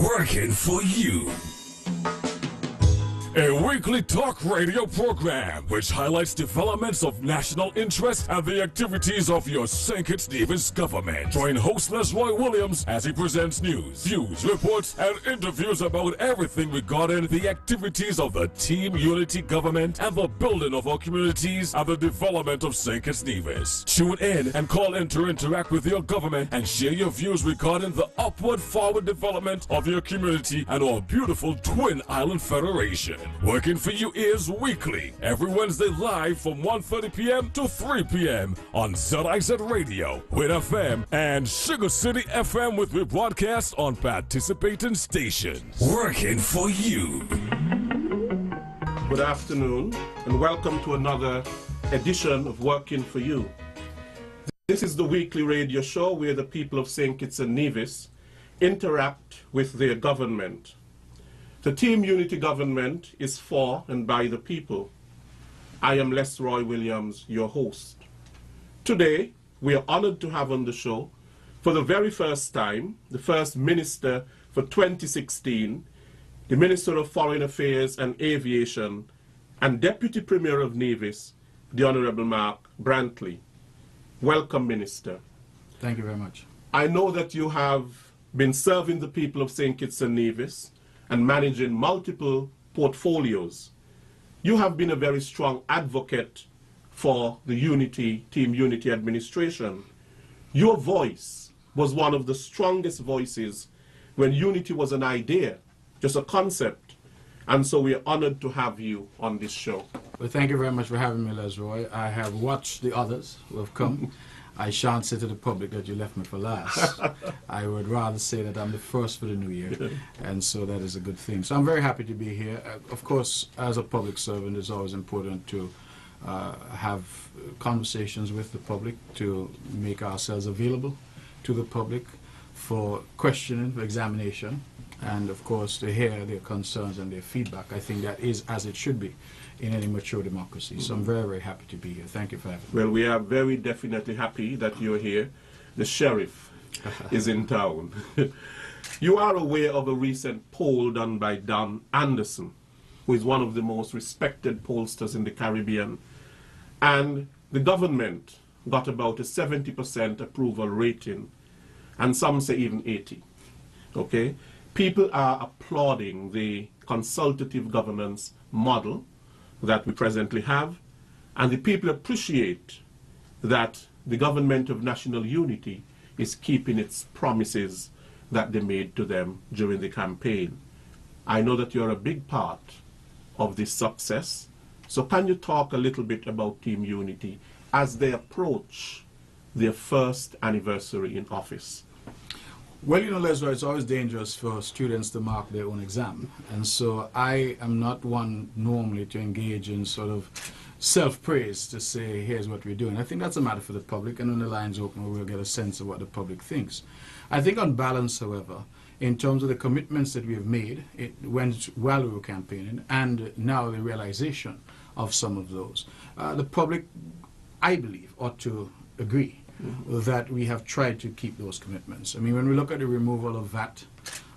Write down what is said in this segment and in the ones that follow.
Working for you. A weekly talk radio program which highlights developments of national interest and the activities of your St. Kitts Nevis government. Join host Roy Williams as he presents news, views, reports, and interviews about everything regarding the activities of the Team Unity government and the building of our communities and the development of St. Kitts Nevis. Tune in and call in to interact with your government and share your views regarding the upward forward development of your community and our beautiful Twin Island Federation. Working for You is weekly, every Wednesday live from 1:30 p.m. to 3 p.m. on ZIZ Radio, Win FM, and Sugar City FM with rebroadcast on participating stations. Working for You. Good afternoon and welcome to another edition of Working for You. This is the weekly radio show where the people of St. Kitts and Nevis interact with their government. The Team Unity government is for and by the people. I am Roy Williams, your host. Today, we are honored to have on the show, for the very first time, the first minister for 2016, the Minister of Foreign Affairs and Aviation, and Deputy Premier of Nevis, the Honorable Mark Brantley. Welcome, Minister. Thank you very much. I know that you have been serving the people of St. Kitts and Nevis and managing multiple portfolios. You have been a very strong advocate for the Team Unity administration. Your voice was one of the strongest voices when Unity was an idea, just a concept. And so we are honored to have you on this show. Well, thank you very much for having me, Roy. I have watched the others who have come. I shan't say to the public that you left me for last. I would rather say that I'm the first for the new year, and so that is a good thing. So I'm very happy to be here. Of course, as a public servant, it's always important to have conversations with the public, to make ourselves available to the public for questioning, for examination, and of course to hear their concerns and their feedback. I think that is as it should be in any mature democracy. So I'm very, very happy to be here. Thank you for having me. Well, we are very definitely happy that you're here. The sheriff is in town. You are aware of a recent poll done by Don Anderson, who is one of the most respected pollsters in the Caribbean. And the government got about a 70% approval rating, and some say even 80. Okay? People are applauding the consultative governance model that we presently have, and the people appreciate that the government of national unity is keeping its promises that they made to them during the campaign. I know that you're a big part of this success, so can you talk a little bit about Team Unity as they approach their first anniversary in office? Well, you know, Leslie, it's always dangerous for students to mark their own exam. And so I am not one normally to engage in sort of self-praise to say, here's what we're doing. I think that's a matter for the public, and when the line's open, we'll get a sense of what the public thinks. I think on balance, however, in terms of the commitments that we have made, it went while we were campaigning, and now the realization of some of those. The public, I believe, ought to agree that we have tried to keep those commitments. I mean, when we look at the removal of VAT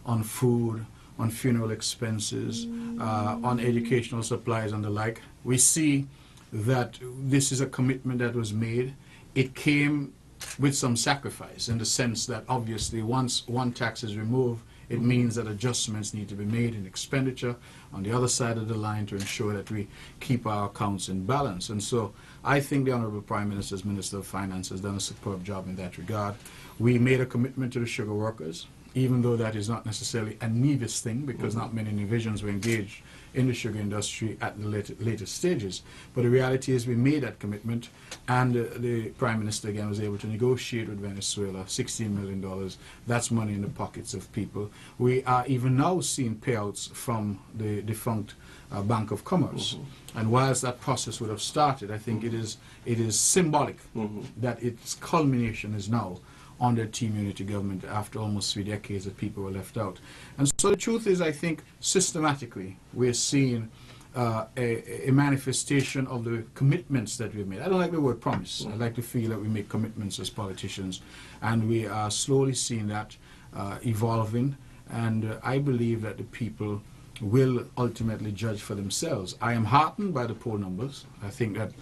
on food, on funeral expenses, on educational supplies and the like, we see that this is a commitment that was made. It came with some sacrifice in the sense that obviously once one tax is removed, it means that adjustments need to be made in expenditure on the other side of the line to ensure that we keep our accounts in balance. And so I think the Honorable Prime Minister, as Minister of Finance, has done a superb job in that regard. We made a commitment to the sugar workers, even though that is not necessarily a Nevis thing, because not many Nevisians were engaged in the sugar industry at the later stages. But the reality is we made that commitment, and the Prime Minister again was able to negotiate with Venezuela $16 million. That's money in the pockets of people. We are even now seeing payouts from the defunct Bank of Commerce. And whilst that process would have started, I think it is symbolic that its culmination is now under Team Unity government after almost 3 decades that people were left out. And so the truth is, I think, systematically, we're seeing a manifestation of the commitments that we've made. I don't like the word promise. I like to feel that we make commitments as politicians, and we are slowly seeing that evolving And I believe that the people will ultimately judge for themselves. I am heartened by the poll numbers. I think that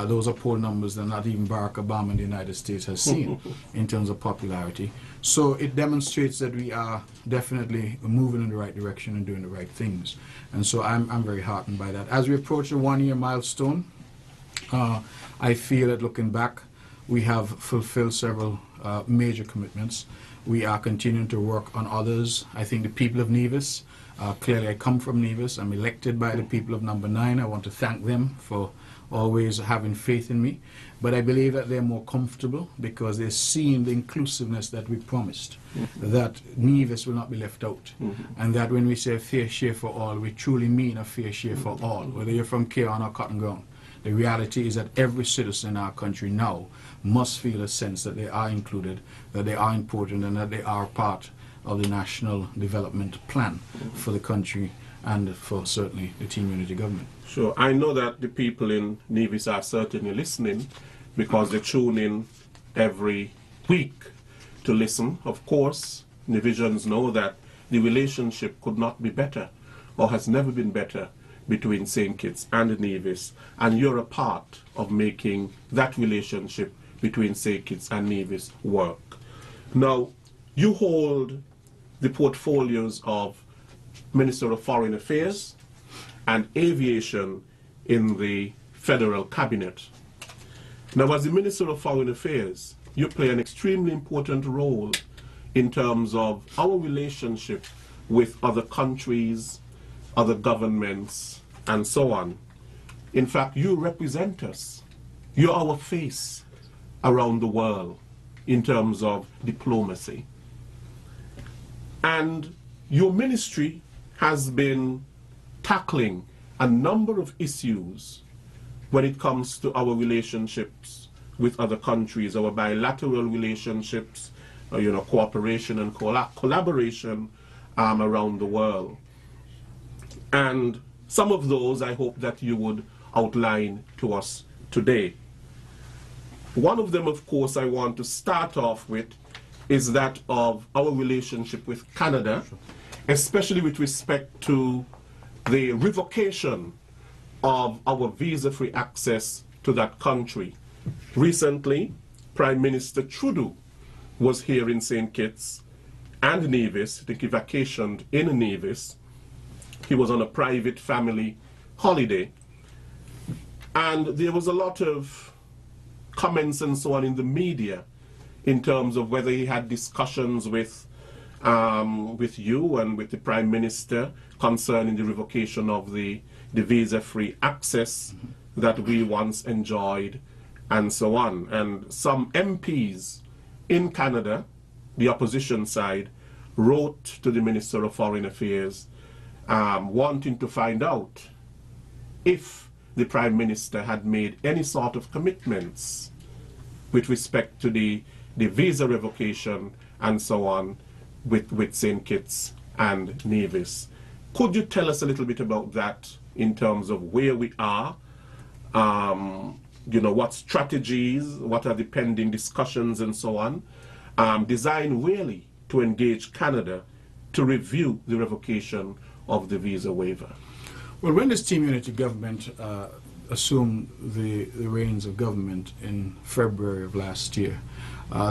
those are poll numbers that not even Barack Obama in the United States has seen in terms of popularity. So it demonstrates that we are definitely moving in the right direction and doing the right things. And so I'm very heartened by that. As we approach the one-year milestone, I feel that looking back, we have fulfilled several major commitments. We are continuing to work on others. I think the people of Nevis, clearly I come from Nevis, I'm elected by the people of Number 9. I want to thank them for always having faith in me. But I believe that they're more comfortable because they're seeing the inclusiveness that we promised, that Nevis will not be left out. And that when we say a fair share for all, we truly mean a fair share for all, whether you're from K.HON or Cotton Ground. The reality is that every citizen in our country now must feel a sense that they are included, that they are important, and that they are part of the national development plan for the country and for certainly the team unity government. Sure. I know that the people in Nevis are certainly listening because they tune in every week to listen. Of course, Nevisians know that the relationship could not be better or has never been better between St. Kitts and Nevis, and you're a part of making that relationship between St. Kitts and Nevis work. Now, you hold the portfolios of Minister of Foreign Affairs and Aviation in the Federal Cabinet. Now, as the Minister of Foreign Affairs, you play an extremely important role in terms of our relationship with other countries, other governments, and so on. In fact, you represent us. You're our face around the world in terms of diplomacy. And your ministry has been tackling a number of issues when it comes to our relationships with other countries, our bilateral relationships, cooperation and collaboration around the world. And some of those I hope that you would outline to us today. One of them, of course, I want to start off with is that of our relationship with Canada, especially with respect to the revocation of our visa-free access to that country. Recently, Prime Minister Trudeau was here in St. Kitts and Nevis. I think he vacationed in Nevis. He was on a private family holiday. And there was a lot of comments and so on in the media in terms of whether he had discussions with you and with the Prime Minister concerning the revocation of the visa-free access that we once enjoyed and so on. And some MPs in Canada, the opposition side, wrote to the Minister of Foreign Affairs wanting to find out if the Prime Minister had made any sort of commitments with respect to the visa revocation and so on with St. Kitts and Nevis. Could you tell us a little bit about that in terms of where we are, what strategies, what are the pending discussions and so on, designed really to engage Canada to review the revocation of the visa waiver? Well, when this team unity government assumed the reins of government in February of last year,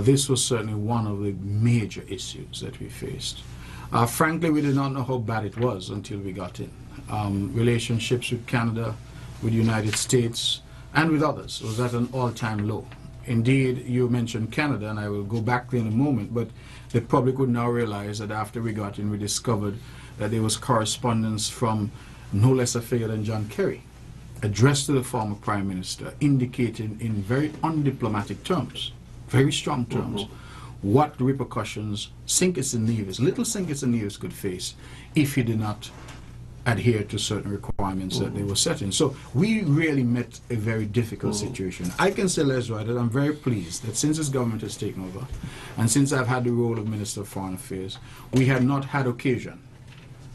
this was certainly one of the major issues that we faced. Frankly, we did not know how bad it was until we got in. Relationships with Canada, with the United States, and with others was at an all-time low. Indeed, you mentioned Canada, and I will go back there in a moment, but the public would now realize that after we got in, we discovered that there was correspondence from no less a figure than John Kerry, addressed to the former Prime Minister, indicating in very undiplomatic terms, very strong terms, what repercussions St. Kitts and Nevis, little St. Kitts and Nevis could face if he did not adhere to certain requirements that they were setting. So we really met a very difficult situation. I can say, Leslie, that I'm very pleased that since this government has taken over, and since I've had the role of Minister of Foreign Affairs, we have not had occasion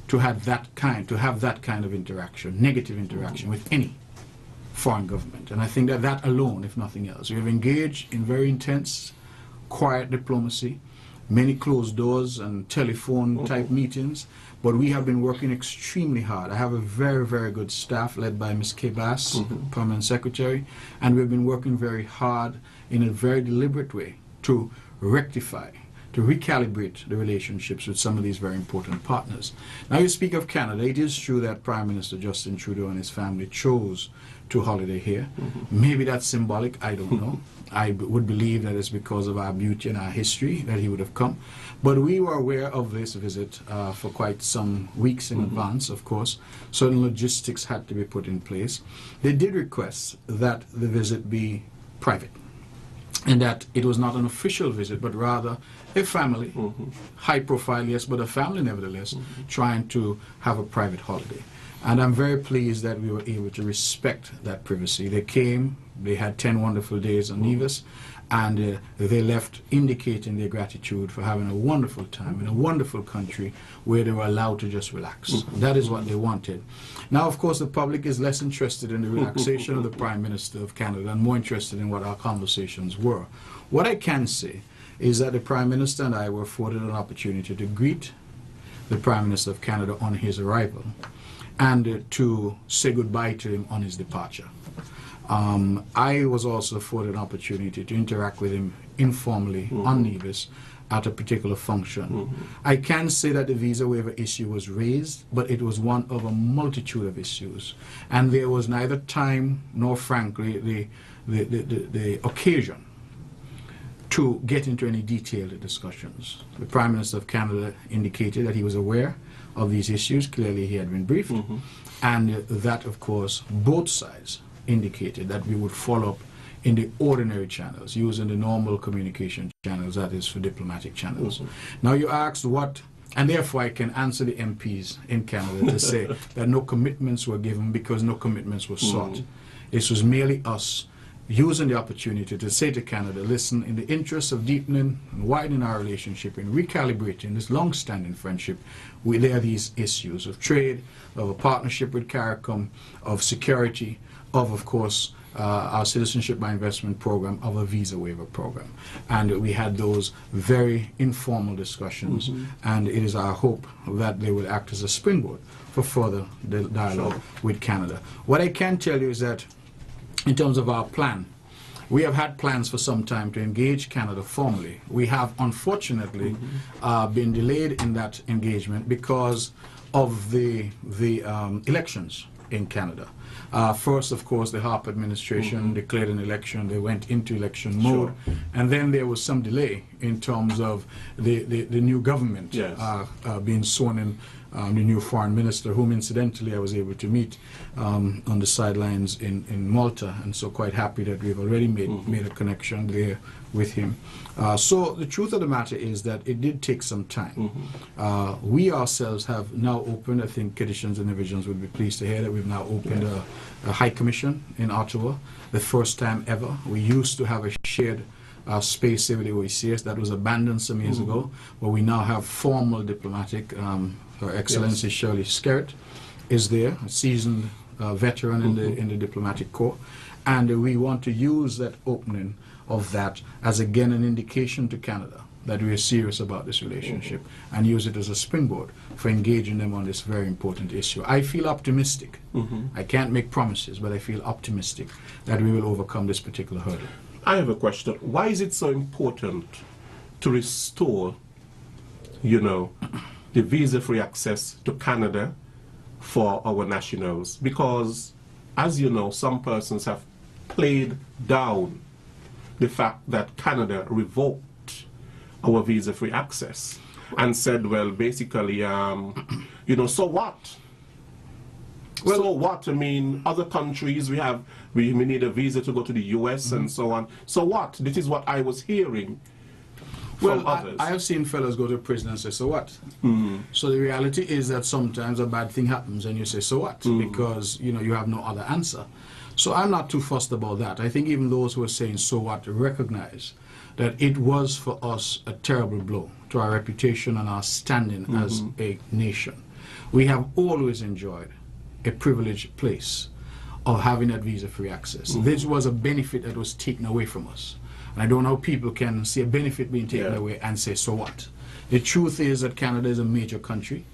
to have that kind of interaction, negative interaction with any foreign government. And I think that that alone, if nothing else, we have engaged in very intense, quiet diplomacy, many closed doors and telephone type meetings, but we have been working extremely hard. I have a very, very good staff led by Ms. K. Bass, Permanent Secretary, and we've been working very hard in a very deliberate way to rectify, to recalibrate the relationships with some of these very important partners. Now you speak of Canada. It is true that Prime Minister Justin Trudeau and his family chose to holiday here. Maybe that's symbolic, I don't know. I would believe that it's because of our beauty and our history that he would have come. But we were aware of this visit for quite some weeks in advance, of course. Certain logistics had to be put in place. They did request that the visit be private, and that it was not an official visit, but rather a family, high profile, yes, but a family nevertheless, trying to have a private holiday. And I'm very pleased that we were able to respect that privacy. They came, they had 10 wonderful days on Nevis, and they left indicating their gratitude for having a wonderful time in a wonderful country where they were allowed to just relax. That is what they wanted. Now, of course, the public is less interested in the relaxation of the Prime Minister of Canada and more interested in what our conversations were. What I can say is that the Prime Minister and I were afforded an opportunity to greet the Prime Minister of Canada on his arrival and to say goodbye to him on his departure. I was also afforded an opportunity to interact with him informally on Nevis at a particular function. I can say that the visa waiver issue was raised, but it was one of a multitude of issues. And there was neither time nor, frankly, the occasion to get into any detailed discussions. The Prime Minister of Canada indicated that he was aware of these issues. Clearly he had been briefed, and that, of course, both sides indicated that we would follow up in the ordinary channels, using the normal communication channels, that is for diplomatic channels. Now you asked what, and therefore I can answer the MPs in Canada to say that no commitments were given because no commitments were sought. This was merely us using the opportunity to say to Canada, listen, in the interest of deepening and widening our relationship and recalibrating this long-standing friendship, there are these issues of trade, of a partnership with CARICOM, of security, of course, our citizenship by investment program, of a visa waiver program. And we had those very informal discussions, and it is our hope that they will act as a springboard for further dialogue with Canada. What I can tell you is that in terms of our plan, we have had plans for some time to engage Canada formally. We have unfortunately been delayed in that engagement because of the elections in Canada. First, of course, the Harper administration declared an election. They went into election mode. And then there was some delay in terms of the new government being sworn in, the new foreign minister, whom incidentally I was able to meet on the sidelines in Malta. And so quite happy that we've already made a connection there with him. So the truth of the matter is that it did take some time. We ourselves have now opened, I think Kedishans and Divisions would be pleased to hear that we've now opened a High Commission in Ottawa, the first time ever. We used to have a shared space here with the OECS that was abandoned some years ago, but we now have formal diplomatic. Her Excellency Shirley Skerritt is there, a seasoned veteran in the diplomatic corps, and we want to use that opening of that as again an indication to Canada that we are serious about this relationship and use it as a springboard for engaging them on this very important issue. I feel optimistic. I can't make promises, but I feel optimistic that we will overcome this particular hurdle. I have a question. Why is it so important to restore, you know, the visa-free access to Canada for our nationals? Because, as you know, some persons have played down the fact that Canada revoked our visa-free access and said, well, basically, you know, so what? Well, so what? I mean, other countries, we need a visa to go to the US and so on. So what? This is what I was hearing. Well, I have seen fellows go to prison and say, so what? So the reality is that sometimes a bad thing happens and you say, so what? Because, you know, you have no other answer. So I'm not too fussed about that. I think even those who are saying, so what, recognize that it was for us a terrible blow to our reputation and our standing as a nation. We have always enjoyed a privileged place of having that visa-free access. This was a benefit that was taken away from us. And I don't know how people can see a benefit being taken away and say, so what? The truth is that Canada is a major country,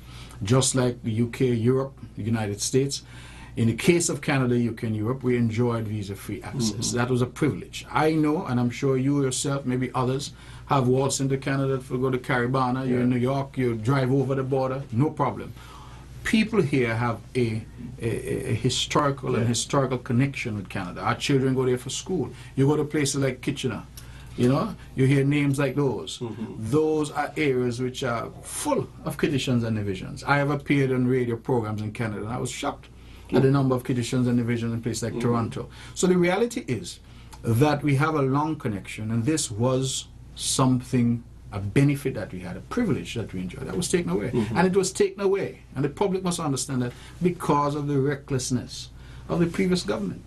just like the UK, Europe, the United States. In the case of Canada, UK, and Europe, we enjoyed visa-free access. That was a privilege. I know, and I'm sure you yourself, maybe others, have waltzed into Canada to go to Caribana. You're in New York, you drive over the border, no problem. People here have a historical and historical connection with Canada. Our children go there for school. You go to places like Kitchener, you know, you hear names like those. Those are areas which are full of conditions and divisions. I have appeared on radio programs in Canada, and I was shocked at the number of conditions and divisions in places like Toronto. So the reality is that we have a long connection, and this was something, a benefit that we had, a privilege that we enjoyed, that was taken away. And it was taken away, and the public must understand that, because of the recklessness of the previous government.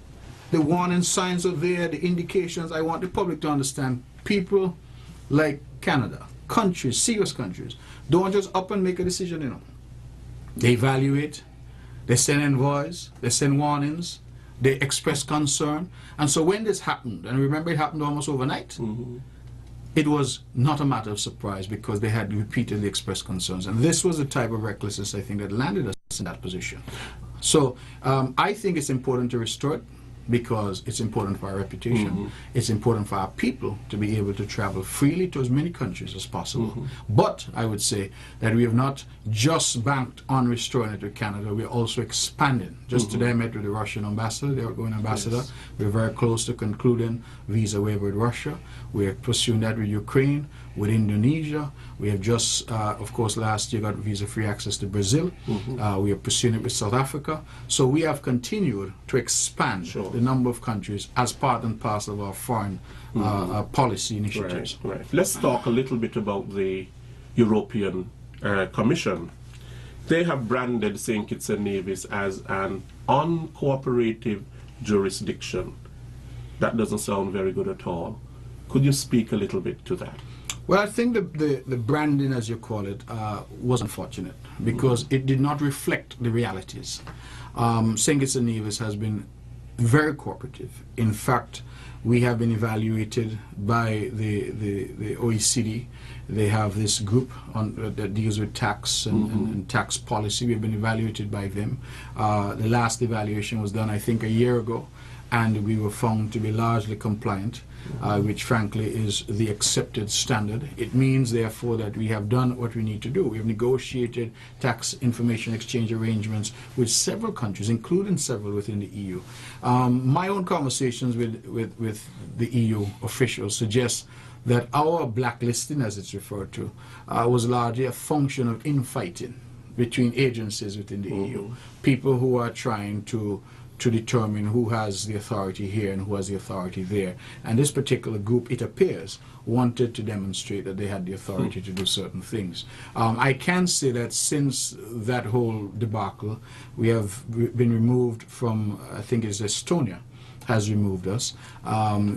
The warning signs are there, the indications. I want the public to understand, people like Canada, countries, serious countries, don't just up and make a decision, you know. They evaluate, they send envoys, they send warnings, they express concern. And so when this happened, and remember it happened almost overnight, it was not a matter of surprise, because they had repeatedly expressed concerns. And this was the type of recklessness, I think, that landed us in that position. So I think it's important to restore it, because it's important for our reputation. It's important for our people to be able to travel freely to as many countries as possible. But I would say that we have not just banked on restoring it to Canada, we're also expanding. Just today I met with the Russian ambassador, the outgoing ambassador. We're very close to concluding visa waiver with Russia. We're pursuing that with Ukraine, with Indonesia. We have just, of course, last year got visa-free access to Brazil. We are pursuing it with South Africa. So we have continued to expand the number of countries as part and parcel of our foreign policy initiatives. Right. Let's talk a little bit about the European Commission. They have branded St. Kitts and Nevis as an uncooperative jurisdiction. That doesn't sound very good at all. Could you speak a little bit to that? Well, I think the branding, as you call it, was unfortunate, because it did not reflect the realities. St. Kitts and Nevis has been very cooperative. In fact, we have been evaluated by the OECD. They have this group that deals with tax and tax policy. We've been evaluated by them. The last evaluation was done, I think, a year ago, and we were found to be largely compliant, which frankly is the accepted standard. It means, therefore, that we have done what we need to do. We have negotiated tax information exchange arrangements with several countries, including several within the EU. My own conversations with the EU officials suggest that our blacklisting, as it's referred to, was largely a function of infighting between agencies within the EU. People who are trying to determine who has the authority here and who has the authority there. And this particular group, it appears, wanted to demonstrate that they had the authority to do certain things. I can say that since that whole debacle, we have been removed from, I think it's Estonia, has removed us.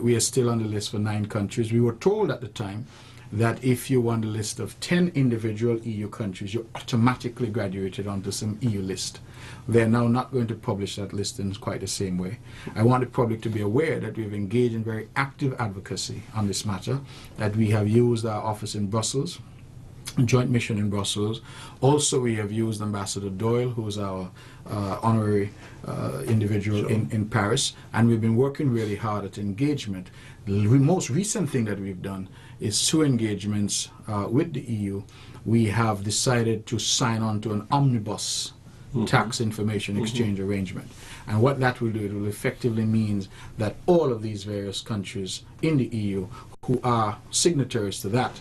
We are still on the list for 9 countries. We were told at the time that if you were on the list of 10 individual EU countries, you automatically graduated onto some EU list. They're now not going to publish that list in quite the same way. I want the public to be aware that we've engaged in very active advocacy on this matter, that we have used our office in Brussels, joint mission in Brussels. Also, we have used Ambassador Doyle, who's our honorary individual in Paris, and we've been working really hard at engagement. The most recent thing that we've done is 2 engagements with the EU. We have decided to sign on to an omnibus tax information exchange arrangement. And what that will do, it will effectively mean that all of these various countries in the EU who are signatories to that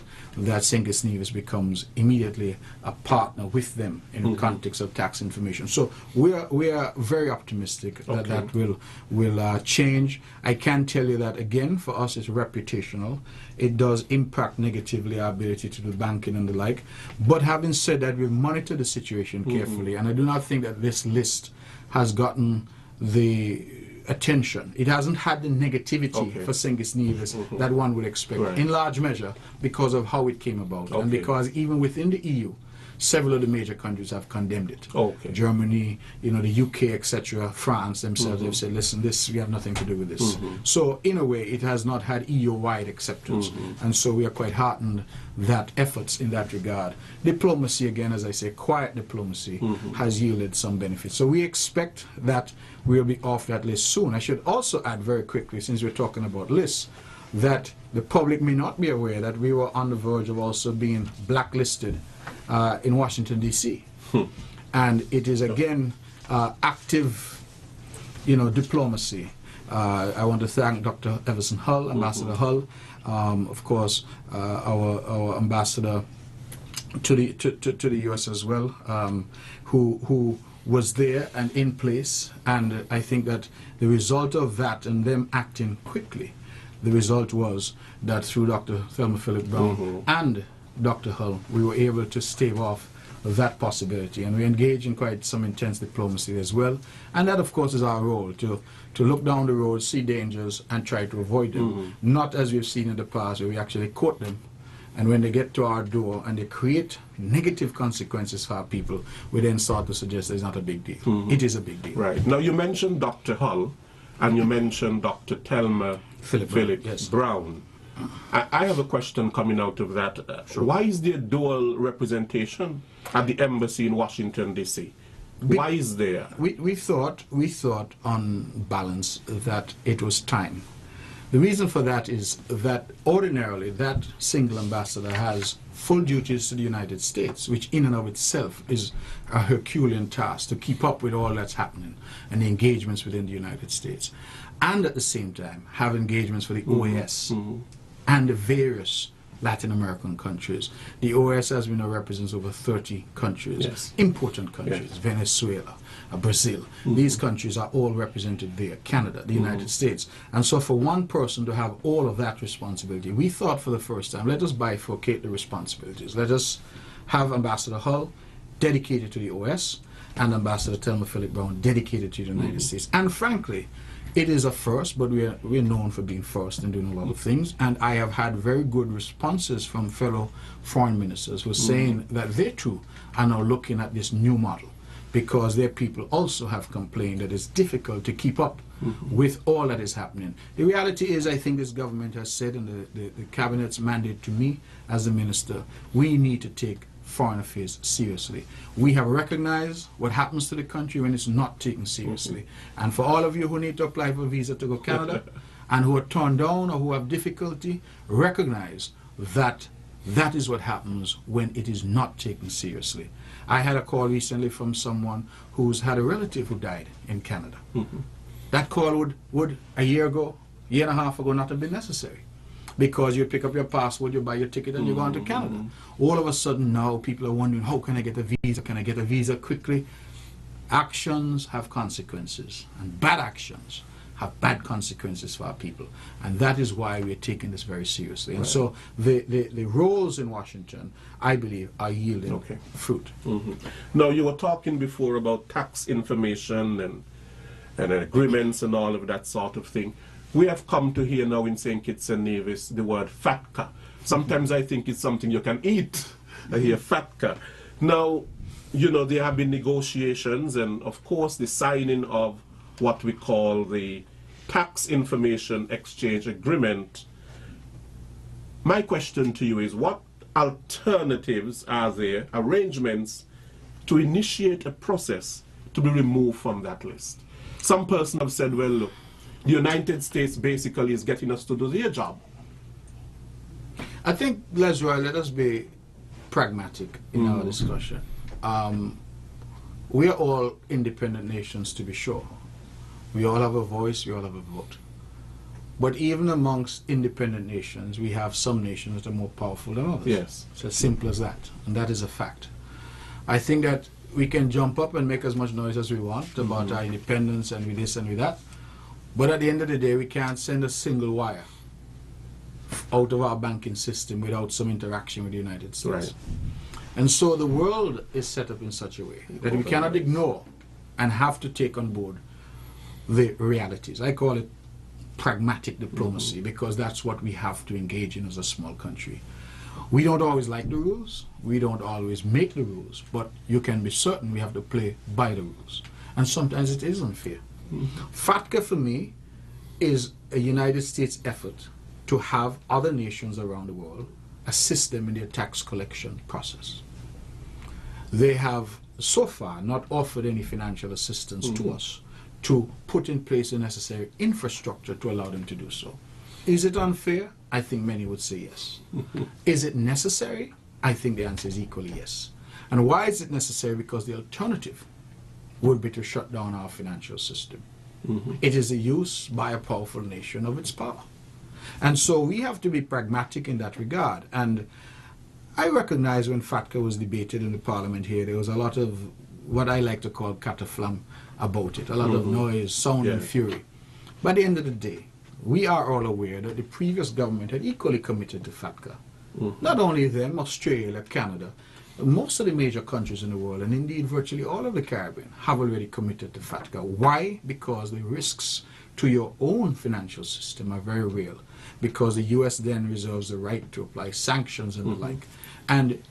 St. Kitts and Nevis becomes immediately a partner with them in the context of tax information. So we are very optimistic that that will change. I can tell you that, again, for us it's reputational. It does impact negatively our ability to do banking and the like. But having said that, we've monitored the situation carefully, and I do not think that this list has gotten the attention. It hasn't had the negativity for St. Kitts and Nevis that one would expect, in large measure because of how it came about, and because even within the EU several of the major countries have condemned it. Okay. Germany, you know, the UK, etc., France themselves have said, listen, this, we have nothing to do with this. So in a way, it has not had EU-wide acceptance. And so we are quite heartened that efforts in that regard, diplomacy, again, as I say, quiet diplomacy, has yielded some benefits. So we expect that we'll be off that list soon. I should also add very quickly, since we're talking about lists, that the public may not be aware that we were on the verge of also being blacklisted in Washington, D.C. And it is, again, active, you know, diplomacy. I want to thank Dr. Everson Hull, Ambassador Hull, of course, our ambassador to the U.S. as well, who was there and in place. And I think that the result of that and them acting quickly, the result was that through Dr. Thelma Philip Brown and Dr. Hull, we were able to stave off that possibility, and we engage in quite some intense diplomacy as well. And that, of course, is our role, to look down the road, see dangers, and try to avoid them. Not as we've seen in the past, where we actually quote them, and when they get to our door and they create negative consequences for our people, we then start to suggest that it's not a big deal. It is a big deal. Right. Now, you mentioned Dr. Hull, and you mentioned Dr. Thelma Philip yes. Brown. I have a question coming out of that. Why is there dual representation at the embassy in Washington, D.C.? Why is there? We thought on balance that it was time. The reason for that is that ordinarily that single ambassador has full duties to the United States, which in and of itself is a Herculean task to keep up with all that's happening and the engagements within the United States. And at the same time have engagements for the OAS and the various Latin American countries. The OAS, as we know, represents over 30 countries, important countries, Venezuela, Brazil. These countries are all represented there, Canada, the United States. And so for one person to have all of that responsibility, we thought for the first time, let us bifurcate the responsibilities. Let us have Ambassador Hull dedicated to the OAS and Ambassador Thelma Philip Brown dedicated to the United States. And frankly, it is a first, but we're known for being first and doing a lot of things. And I have had very good responses from fellow foreign ministers who are saying that they too are now looking at this new model, because their people also have complained that it's difficult to keep up with all that is happening. The reality is, I think this government has said, and the cabinet's mandate to me as a minister, we need to take foreign affairs seriously. We have recognized what happens to the country when it's not taken seriously. And for all of you who need to apply for a visa to go to Canada and who are turned down or who have difficulty, recognize that that is what happens when it is not taken seriously. I had a call recently from someone who's had a relative who died in Canada. That call would a year ago, year and a half ago, not have been necessary, because you pick up your passport, you buy your ticket, and you go on to Canada. All of a sudden now people are wondering, how can I get a visa? Can I get a visa quickly? Actions have consequences, and bad actions have bad consequences for our people. And that is why we're taking this very seriously. And so the roles in Washington, I believe, are yielding fruit. Now, you were talking before about tax information and agreements and all of that sort of thing. We have come to hear now in St. Kitts and Nevis the word FATCA. Sometimes I think it's something you can eat. I hear FATCA. Now, you know, there have been negotiations and, of course, the signing of what we call the Tax Information Exchange Agreement. My question to you is, what alternatives are there, arrangements, to initiate a process to be removed from that list? Some person have said, well, look, the United States basically is getting us to do their job. I think, Lesroy, let us be pragmatic in our discussion. We are all independent nations, to be sure. We all have a voice, we all have a vote. But even amongst independent nations, we have some nations that are more powerful than others. Yes. It's as simple as that, and that is a fact. I think that we can jump up and make as much noise as we want about our independence and with this and with that, but at the end of the day, we can't send a single wire out of our banking system without some interaction with the United States. Right. And so the world is set up in such a way that we cannot ignore and have to take on board the realities. I call it pragmatic diplomacy because that's what we have to engage in as a small country. We don't always like the rules. We don't always make the rules. But you can be certain we have to play by the rules. And sometimes it is unfair. FATCA for me is a United States effort to have other nations around the world assist them in their tax collection process. They have so far not offered any financial assistance to us to put in place the necessary infrastructure to allow them to do so. Is it unfair? I think many would say yes. Is it necessary? I think the answer is equally yes. And why is it necessary? Because the alternative would be to shut down our financial system. It is the use by a powerful nation of its power. And so we have to be pragmatic in that regard. And I recognize when FATCA was debated in the parliament here, there was a lot of what I like to call cataflam about it, a lot of noise, sound and fury. By the end of the day, we are all aware that the previous government had equally committed to FATCA. Not only them, Australia, Canada, most of the major countries in the world, and indeed virtually all of the Caribbean, have already committed to FATCA. Why? Because the risks to your own financial system are very real. Because the US then reserves the right to apply sanctions and the like. And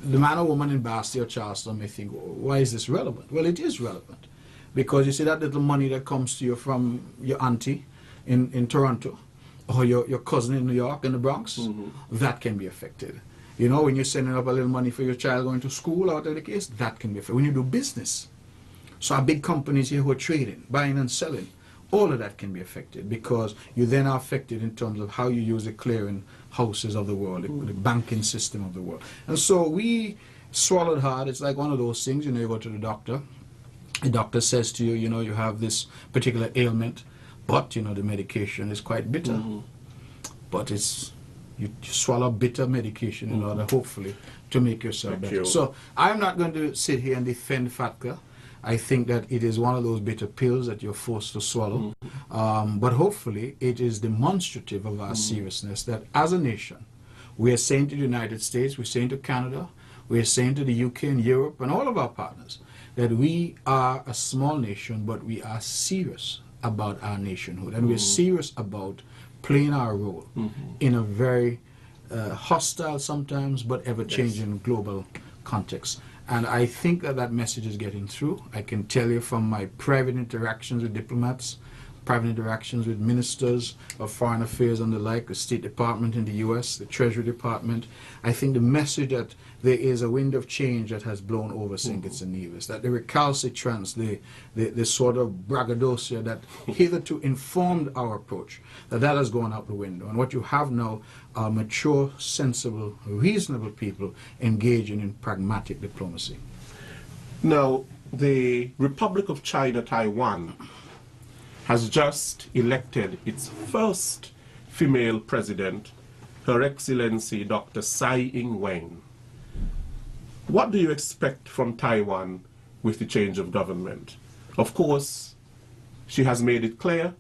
the man or woman in Basti or Charleston may think, why is this relevant? Well, it is relevant. Because you see that little money that comes to you from your auntie in Toronto, or your cousin in New York, in the Bronx, that can be affected. You know, when you're sending up a little money for your child going to school, or whatever the case, that can be affected. When you do business, so our big companies here who are trading, buying and selling, all of that can be affected because you then are affected in terms of how you use the clearing houses of the world, the banking system of the world. And so we swallowed hard. It's like one of those things, you know, you go to the doctor says to you, you know, you have this particular ailment, but, you know, the medication is quite bitter. But it's, you swallow bitter medication in order, hopefully, to make yourself better. So I'm not going to sit here and defend FATCA. I think that it is one of those bitter pills that you're forced to swallow. But hopefully it is demonstrative of our seriousness that as a nation, we are saying to the United States, we're saying to Canada, we're saying to the UK and Europe and all of our partners that we are a small nation, but we are serious about our nationhood. And we're serious about playing our role in a very hostile sometimes, but ever-changing global context. And I think that that message is getting through. I can tell you from my private interactions with diplomats, private interactions with ministers of foreign affairs and the like, the State Department in the US, the Treasury Department, I think the message that there is a wind of change that has blown over St. Kitts and Nevis, that the recalcitrance, the sort of braggadocio that hitherto informed our approach, that has gone out the window. And what you have now are mature, sensible, reasonable people engaging in pragmatic diplomacy. Now, the Republic of China, Taiwan, has just elected its first female president, Her Excellency Dr. Tsai Ing-wen. What do you expect from Taiwan with the change of government? Of course, she has made it clear,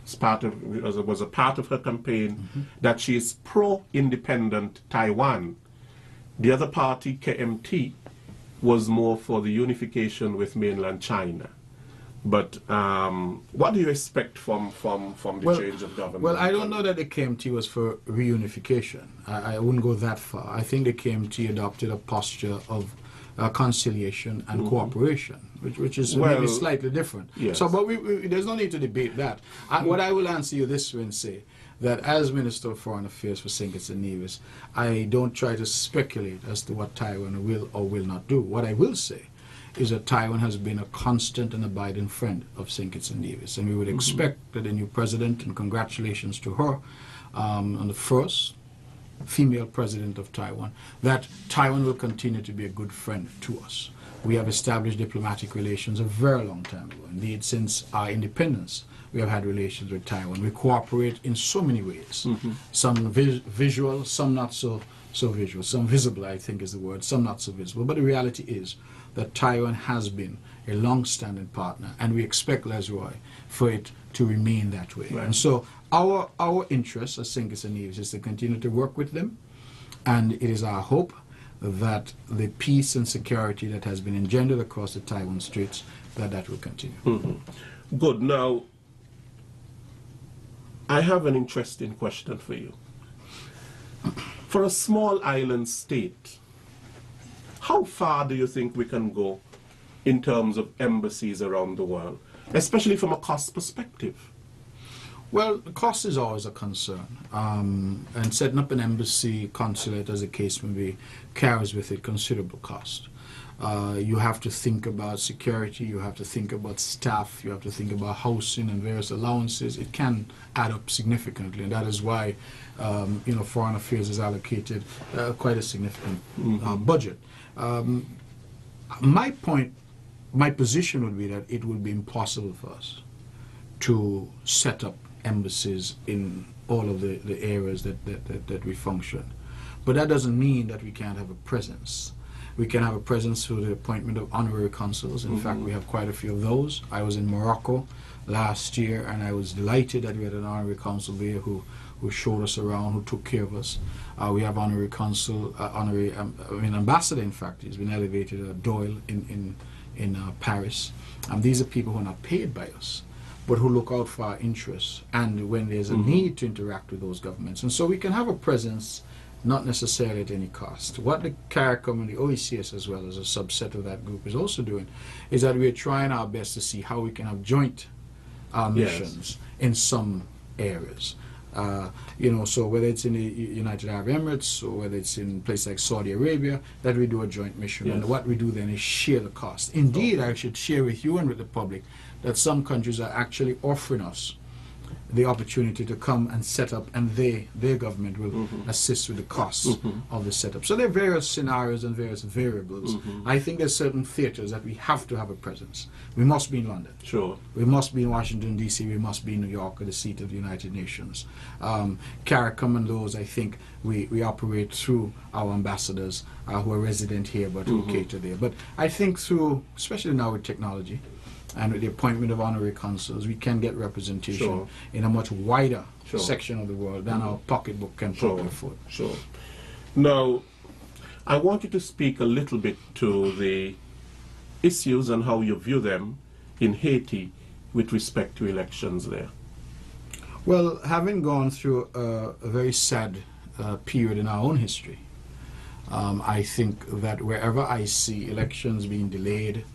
as it was a part of her campaign, that she is pro-independent Taiwan. The other party, KMT, was more for the unification with mainland China. But what do you expect from the change of government? Well, I don't know that the KMT was for reunification. I wouldn't go that far. I think the KMT adopted a posture of conciliation and cooperation, which is maybe slightly different. Yes. So, but there's no need to debate that. What I will answer you this way and say that as Minister of Foreign Affairs for St. Kitts and Nevis, I don't try to speculate as to what Taiwan will or will not do. What I will say is that Taiwan has been a constant and abiding friend of St. Kitts and Nevis, and we would expect that the new president, and congratulations to her on the first female president of Taiwan, that Taiwan will continue to be a good friend to us. We have established diplomatic relations a very long time ago. Indeed, since our independence, we have had relations with Taiwan. We cooperate in so many ways, some visual, some not so visual, some visible, I think is the word, some not so visible. But the reality is that Taiwan has been a long-standing partner, and we expect, Lesroy, for it to remain that way. Right. And so our interest as St. Kitts and Nevis is to continue to work with them, and it is our hope that the peace and security that has been engendered across the Taiwan Straits, that will continue. Good. Now, I have an interesting question for you. For a small island state, how far do you think we can go in terms of embassies around the world, especially from a cost perspective? Well, the cost is always a concern, and setting up an embassy, consulate, as the case may be, carries with it considerable cost. You have to think about security, you have to think about staff, you have to think about housing and various allowances. It can add up significantly, and that is why Foreign Affairs has allocated quite a significant budget. My position would be that it would be impossible for us to set up embassies in all of the areas that we function. But that doesn't mean that we can't have a presence. We can have a presence through the appointment of honorary consuls. In fact, we have quite a few of those. I was in Morocco last year, and I was delighted that we had an honorary consul there who showed us around, who took care of us. We have honorary consul, ambassador, in fact. He's been elevated, Doyle, in Paris. These are people who are not paid by us, but who look out for our interests and when there's a need to interact with those governments. And so we can have a presence, not necessarily at any cost. What the CARICOM and the OECS, as well as a subset of that group, is also doing is that we're trying our best to see how we can have joint missions in some areas. So whether it's in the United Arab Emirates or whether it's in places like Saudi Arabia, that we do a joint mission. And what we do then is share the cost. Indeed, I should share with you and with the public that some countries are actually offering us the opportunity to come and set up, and their government will assist with the costs of the setup. So there are various scenarios and various variables. I think there's certain theaters that we have to have a presence. We must be in London. Sure. We must be in Washington, D.C. We must be in New York, the seat of the United Nations. CARICOM and those, I think, we operate through our ambassadors who are resident here but who cater there. But I think through, especially now with technology, and with the appointment of honorary consuls, we can get representation in a much wider section of the world than our pocketbook can probably afford. Sure. Now, I want you to speak a little bit to the issues and how you view them in Haiti with respect to elections there. Well, having gone through a very sad period in our own history, I think that wherever I see elections being delayed,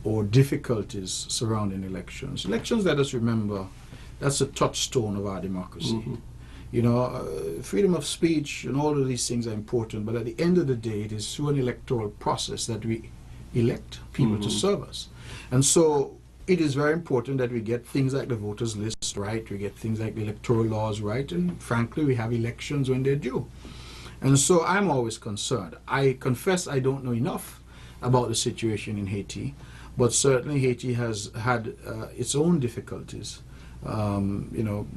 or difficulties surrounding elections. Elections, let us remember, that's a touchstone of our democracy. Freedom of speech and all of these things are important, but at the end of the day, it is through an electoral process that we elect people to serve us. And so it is very important that we get things like the voters list right, we get things like the electoral laws right, and frankly, we have elections when they're due. And so I'm always concerned. I confess I don't know enough about the situation in Haiti, but certainly Haiti has had its own difficulties,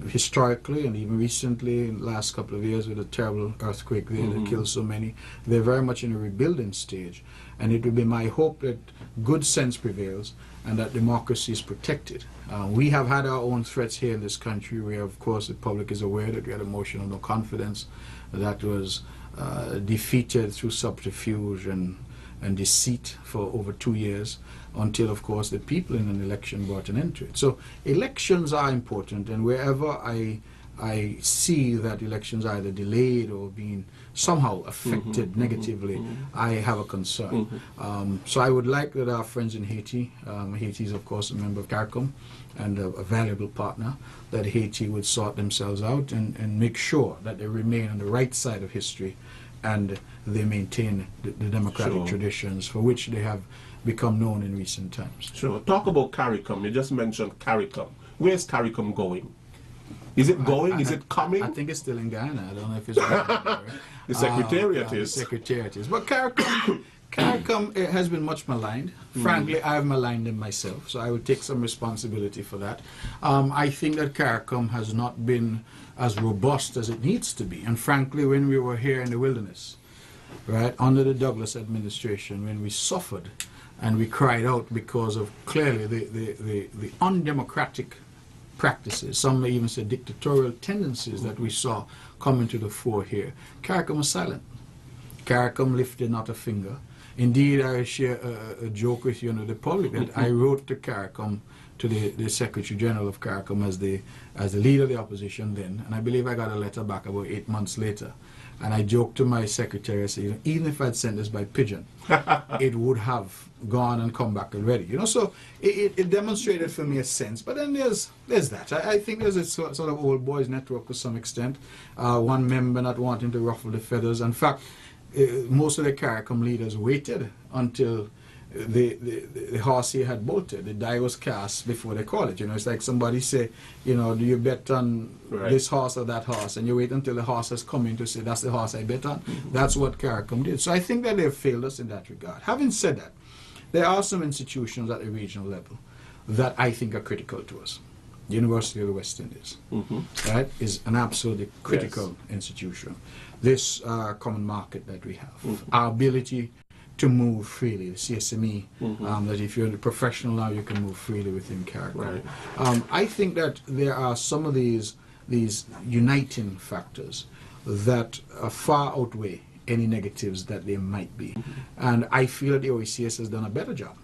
historically and even recently in the last couple of years with a terrible earthquake there that killed so many. They're very much in a rebuilding stage, and it will be my hope that good sense prevails and that democracy is protected. We have had our own threats here in this country where, of course, the public is aware that we had a motion of no confidence that was defeated through subterfuge and deceit for over 2 years, until, of course, the people in an election brought an end to it. So elections are important, and wherever I see that elections are either delayed or being somehow affected negatively, I have a concern. So I would like that our friends in Haiti, Haiti is, of course, a member of CARICOM and a valuable partner, that Haiti would sort themselves out and make sure that they remain on the right side of history and they maintain the democratic traditions for which they have become known in recent times. Sure. Talk about CARICOM. You just mentioned CARICOM. Where's CARICOM going? Is it going? Is it coming? I think it's still in Ghana. I don't know if it's going. The Secretariat is. The Secretariat is. But CARICOM has been much maligned. Frankly, I have maligned them myself, so I will take some responsibility for that. I think that CARICOM has not been as robust as it needs to be. And frankly, when we were here in the wilderness, right, under the Douglas administration, when we suffered and we cried out because of clearly the undemocratic practices, some may even say dictatorial tendencies that we saw coming to the fore here, CARICOM was silent. CARICOM lifted not a finger. Indeed, I share a joke with you and the public that I wrote to CARICOM, to the Secretary General of CARICOM as the leader of the opposition then, and I believe I got a letter back about 8 months later, And I joked to my secretary, I said, even if I'd sent this by pigeon, it would have gone and come back already. So it demonstrated for me a sense. But then there's that. I think there's a sort of old boys network to some extent. One member not wanting to ruffle the feathers. In fact, most of the CARICOM leaders waited until the horse here had bolted. The die was cast before they call it. It's like somebody say, do you bet on this horse or that horse? And you wait until the horse has come in to say, that's the horse I bet on. That's what CARICOM did. So I think that they've failed us in that regard. Having said that, there are some institutions at the regional level that I think are critical to us. The University of the West Indies, right, is an absolutely critical institution. This common market that we have, our ability to move freely, the CSME, that if you're a professional now, you can move freely within CARICOM. Right. I think that there are some of these uniting factors that far outweigh any negatives that there might be. And I feel that the OECS has done a better job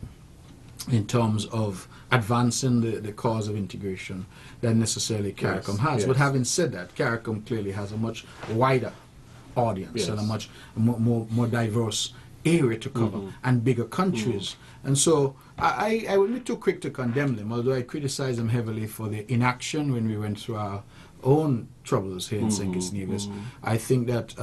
in terms of advancing the cause of integration than necessarily CARICOM has. Yes. But having said that, CARICOM clearly has a much wider audience and a much more diverse area to cover and bigger countries. And so I would be too quick to condemn them, although I criticize them heavily for the inaction when we went through our own troubles here in St. Kitts Nevis. I think that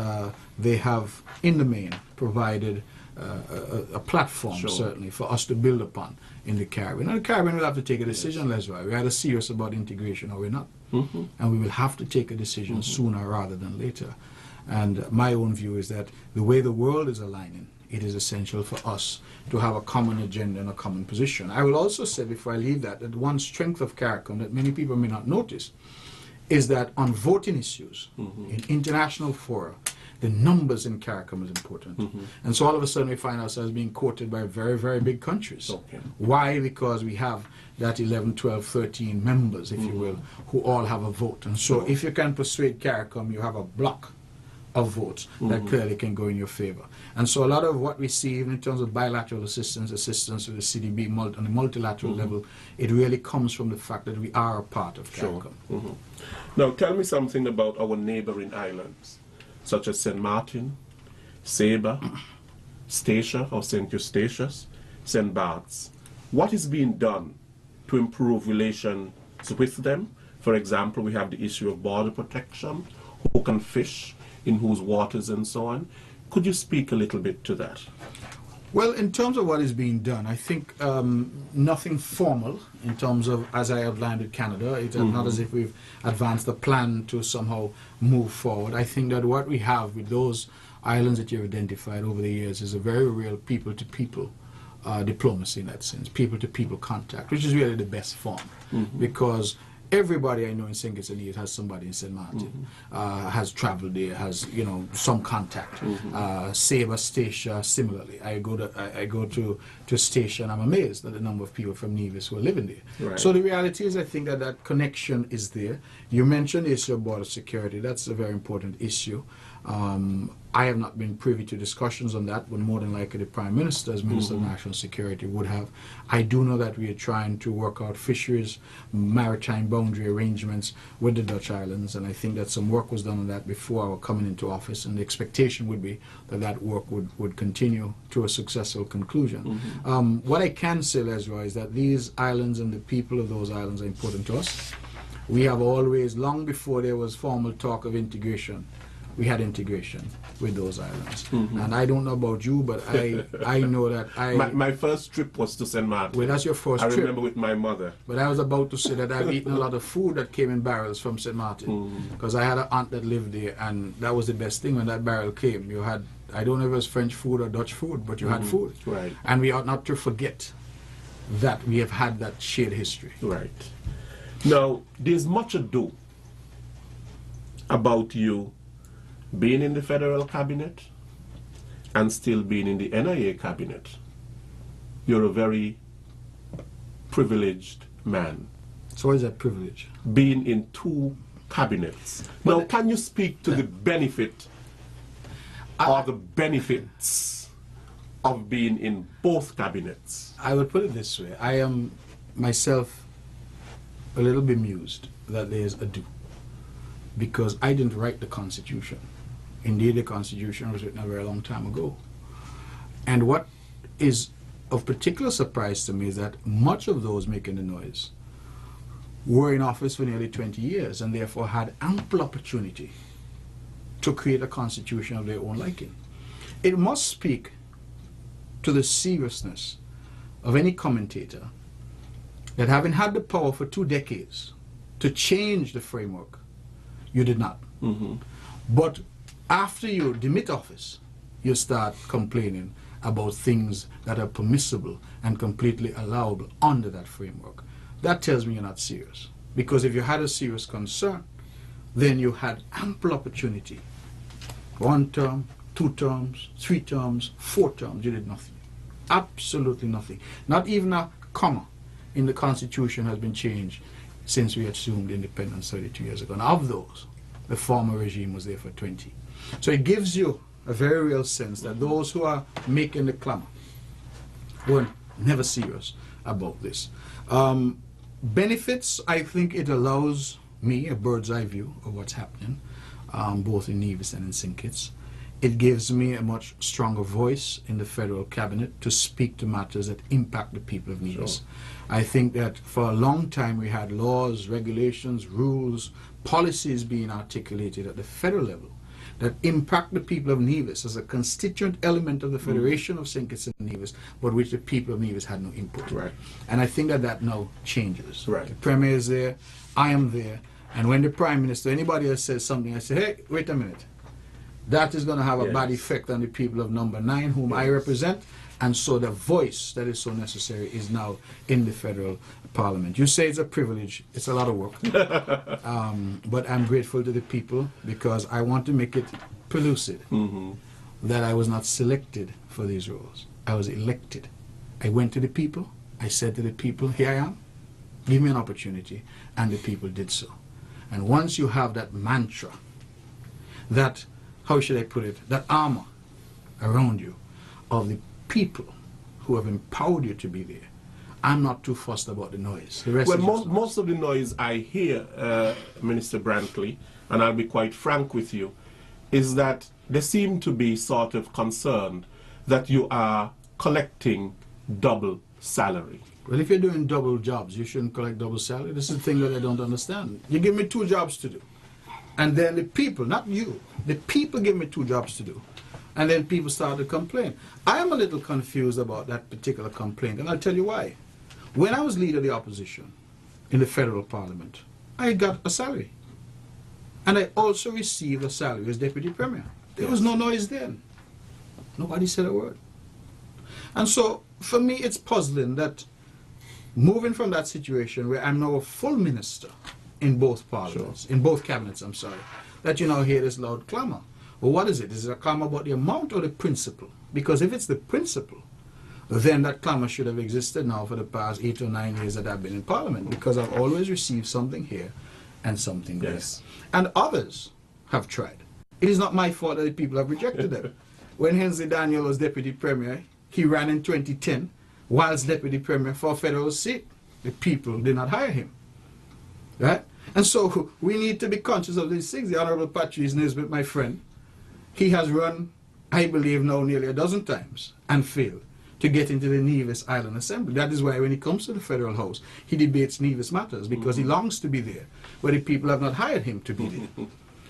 they have, in the main, provided a platform, certainly, for us to build upon in the Caribbean. And the Caribbean will have to take a decision, Leslie. We're either serious about integration or we're not. And we will have to take a decision sooner rather than later. And my own view is that the way the world is aligning, it is essential for us to have a common agenda and a common position. I will also say, before I leave that one strength of CARICOM that many people may not notice is that on voting issues, in international fora, the numbers in CARICOM is important. And so all of a sudden we find ourselves being quoted by very, very big countries. Why? Because we have that 11, 12, 13 members, if you will, who all have a vote. And so if you can persuade CARICOM, you have a block of votes that clearly can go in your favor. And so a lot of what we see, even in terms of bilateral assistance to the CDB on a multilateral level, it really comes from the fact that we are a part of CARICOM. Now tell me something about our neighboring islands, such as St. Martin, Saba, Statia or St. Eustatius, St. Bart's. What is being done to improve relations with them? For example, we have the issue of border protection, who can fish, in whose waters and so on. Could you speak a little bit to that? Well, in terms of what is being done, I think nothing formal in terms of, as I outlined with Canada, it's not as if we've advanced the plan to somehow move forward. I think that what we have with those islands that you've identified over the years is a very real people-to-people diplomacy in that sense, people-to-people contact, which is really the best form, because everybody I know in St. Kitts has somebody in St. Martin, has traveled there, has some contact. Saba, Statia, similarly. I go to Statia and I'm amazed at the number of people from Nevis who are living there. Right. So the reality is, I think that connection is there. You mentioned the issue of border security. That's a very important issue. I have not been privy to discussions on that, but more than likely the Prime Minister, as Minister of National Security, would have. I do know that we are trying to work out fisheries, maritime boundary arrangements with the Dutch islands, and I think that some work was done on that before our coming into office, and the expectation would be that that work would continue to a successful conclusion. What I can say, Leslie, is that these islands and the people of those islands are important to us. We have always, long before there was formal talk of integration, we had integration with those islands. And I don't know about you, but I know that My first trip was to St. Martin. Well, that's your first trip. I remember with my mother. But I was about to say that I've eaten a lot of food that came in barrels from St. Martin. Because I had an aunt that lived there, and that was the best thing when that barrel came. You had, I don't know if it was French food or Dutch food, but you had food. Right. And we ought not to forget that we have had that shared history. Right. Now, there's much ado about you being in the federal cabinet and still being in the NIA cabinet. You're a very privileged man. So what is that privilege? Being in two cabinets. Now, can you speak to the benefit or the benefits of being in both cabinets? I would put it this way. I am myself a little bemused that there's ado, because I didn't write the Constitution. Indeed, the Constitution was written a very long time ago. And what is of particular surprise to me is that much of those making the noise were in office for nearly 20 years and therefore had ample opportunity to create a constitution of their own liking. It must speak to the seriousness of any commentator that having had the power for 2 decades to change the framework, you did not. But after you demit office, you start complaining about things that are permissible and completely allowable under that framework. That tells me you're not serious. Because if you had a serious concern, then you had ample opportunity. 1 term, 2 terms, 3 terms, 4 terms, you did nothing. Absolutely nothing. Not even a comma in the Constitution has been changed since we assumed independence 32 years ago. And of those, the former regime was there for 20. So it gives you a very real sense that those who are making the clamor were never serious about this. Benefits, I think it allows me a bird's eye view of what's happening, both in Nevis and in St. Kitts. It gives me a much stronger voice in the federal cabinet to speak to matters that impact the people of Nevis. Sure. I think that for a long time we had laws, regulations, rules, policies being articulated at the federal level that impact the people of Nevis as a constituent element of the Federation of St. Kitts and Nevis, but which the people of Nevis had no input. Right. And I think that that now changes. Right. The Premier is there, I am there, and when the Prime Minister, anybody else says something, I say, hey, wait a minute. That is going to have a bad effect on the people of Number 9, whom I represent, and so the voice that is so necessary is now in the federal parliament. You say it's a privilege, it's a lot of work, but I'm grateful to the people because I want to make it pellucid that I was not selected for these roles. I was elected. I went to the people, I said to the people, here I am, give me an opportunity, and the people did so. And once you have that mantra, that, how should I put it, that armor around you of the people who have empowered you to be there, I'm not too fussed about the noise. The rest well, most of the noise I hear, Minister Brantley, and I'll be quite frank with you, is that they seem to be sort of concerned that you are collecting double salary. Well, if you're doing double jobs, you shouldn't collect double salary. This is the thing that I don't understand. You give me 2 jobs to do. And then the people, not you, the people give me 2 jobs to do. And then people start to complain. I am a little confused about that particular complaint, and I'll tell you why. When I was leader of the opposition in the federal parliament, I got a salary. And I also received a salary as deputy premier. There was no noise then. Nobody said a word. And so, for me, it's puzzling that moving from that situation where I'm now a full minister in both parliaments, in both cabinets, I'm sorry, that you now hear this loud clamor. Well, what is it? Is it a clamor about the amount or the principle? Because if it's the principle, then that clamor should have existed now for the past 8 or 9 years that I've been in Parliament, because I've always received something here and something there. And others have tried. It is not my fault that the people have rejected them. When Hensley Daniel was Deputy Premier, he ran in 2010 whilst Deputy Premier for a federal seat. The people did not hire him. Right? And so we need to be conscious of these things. The Honorable Patrice Nisbet, my friend, he has run, I believe now, nearly a dozen times and failed to get into the Nevis Island Assembly. That is why when he comes to the Federal House, he debates Nevis matters, because he longs to be there, where the people have not hired him to be there.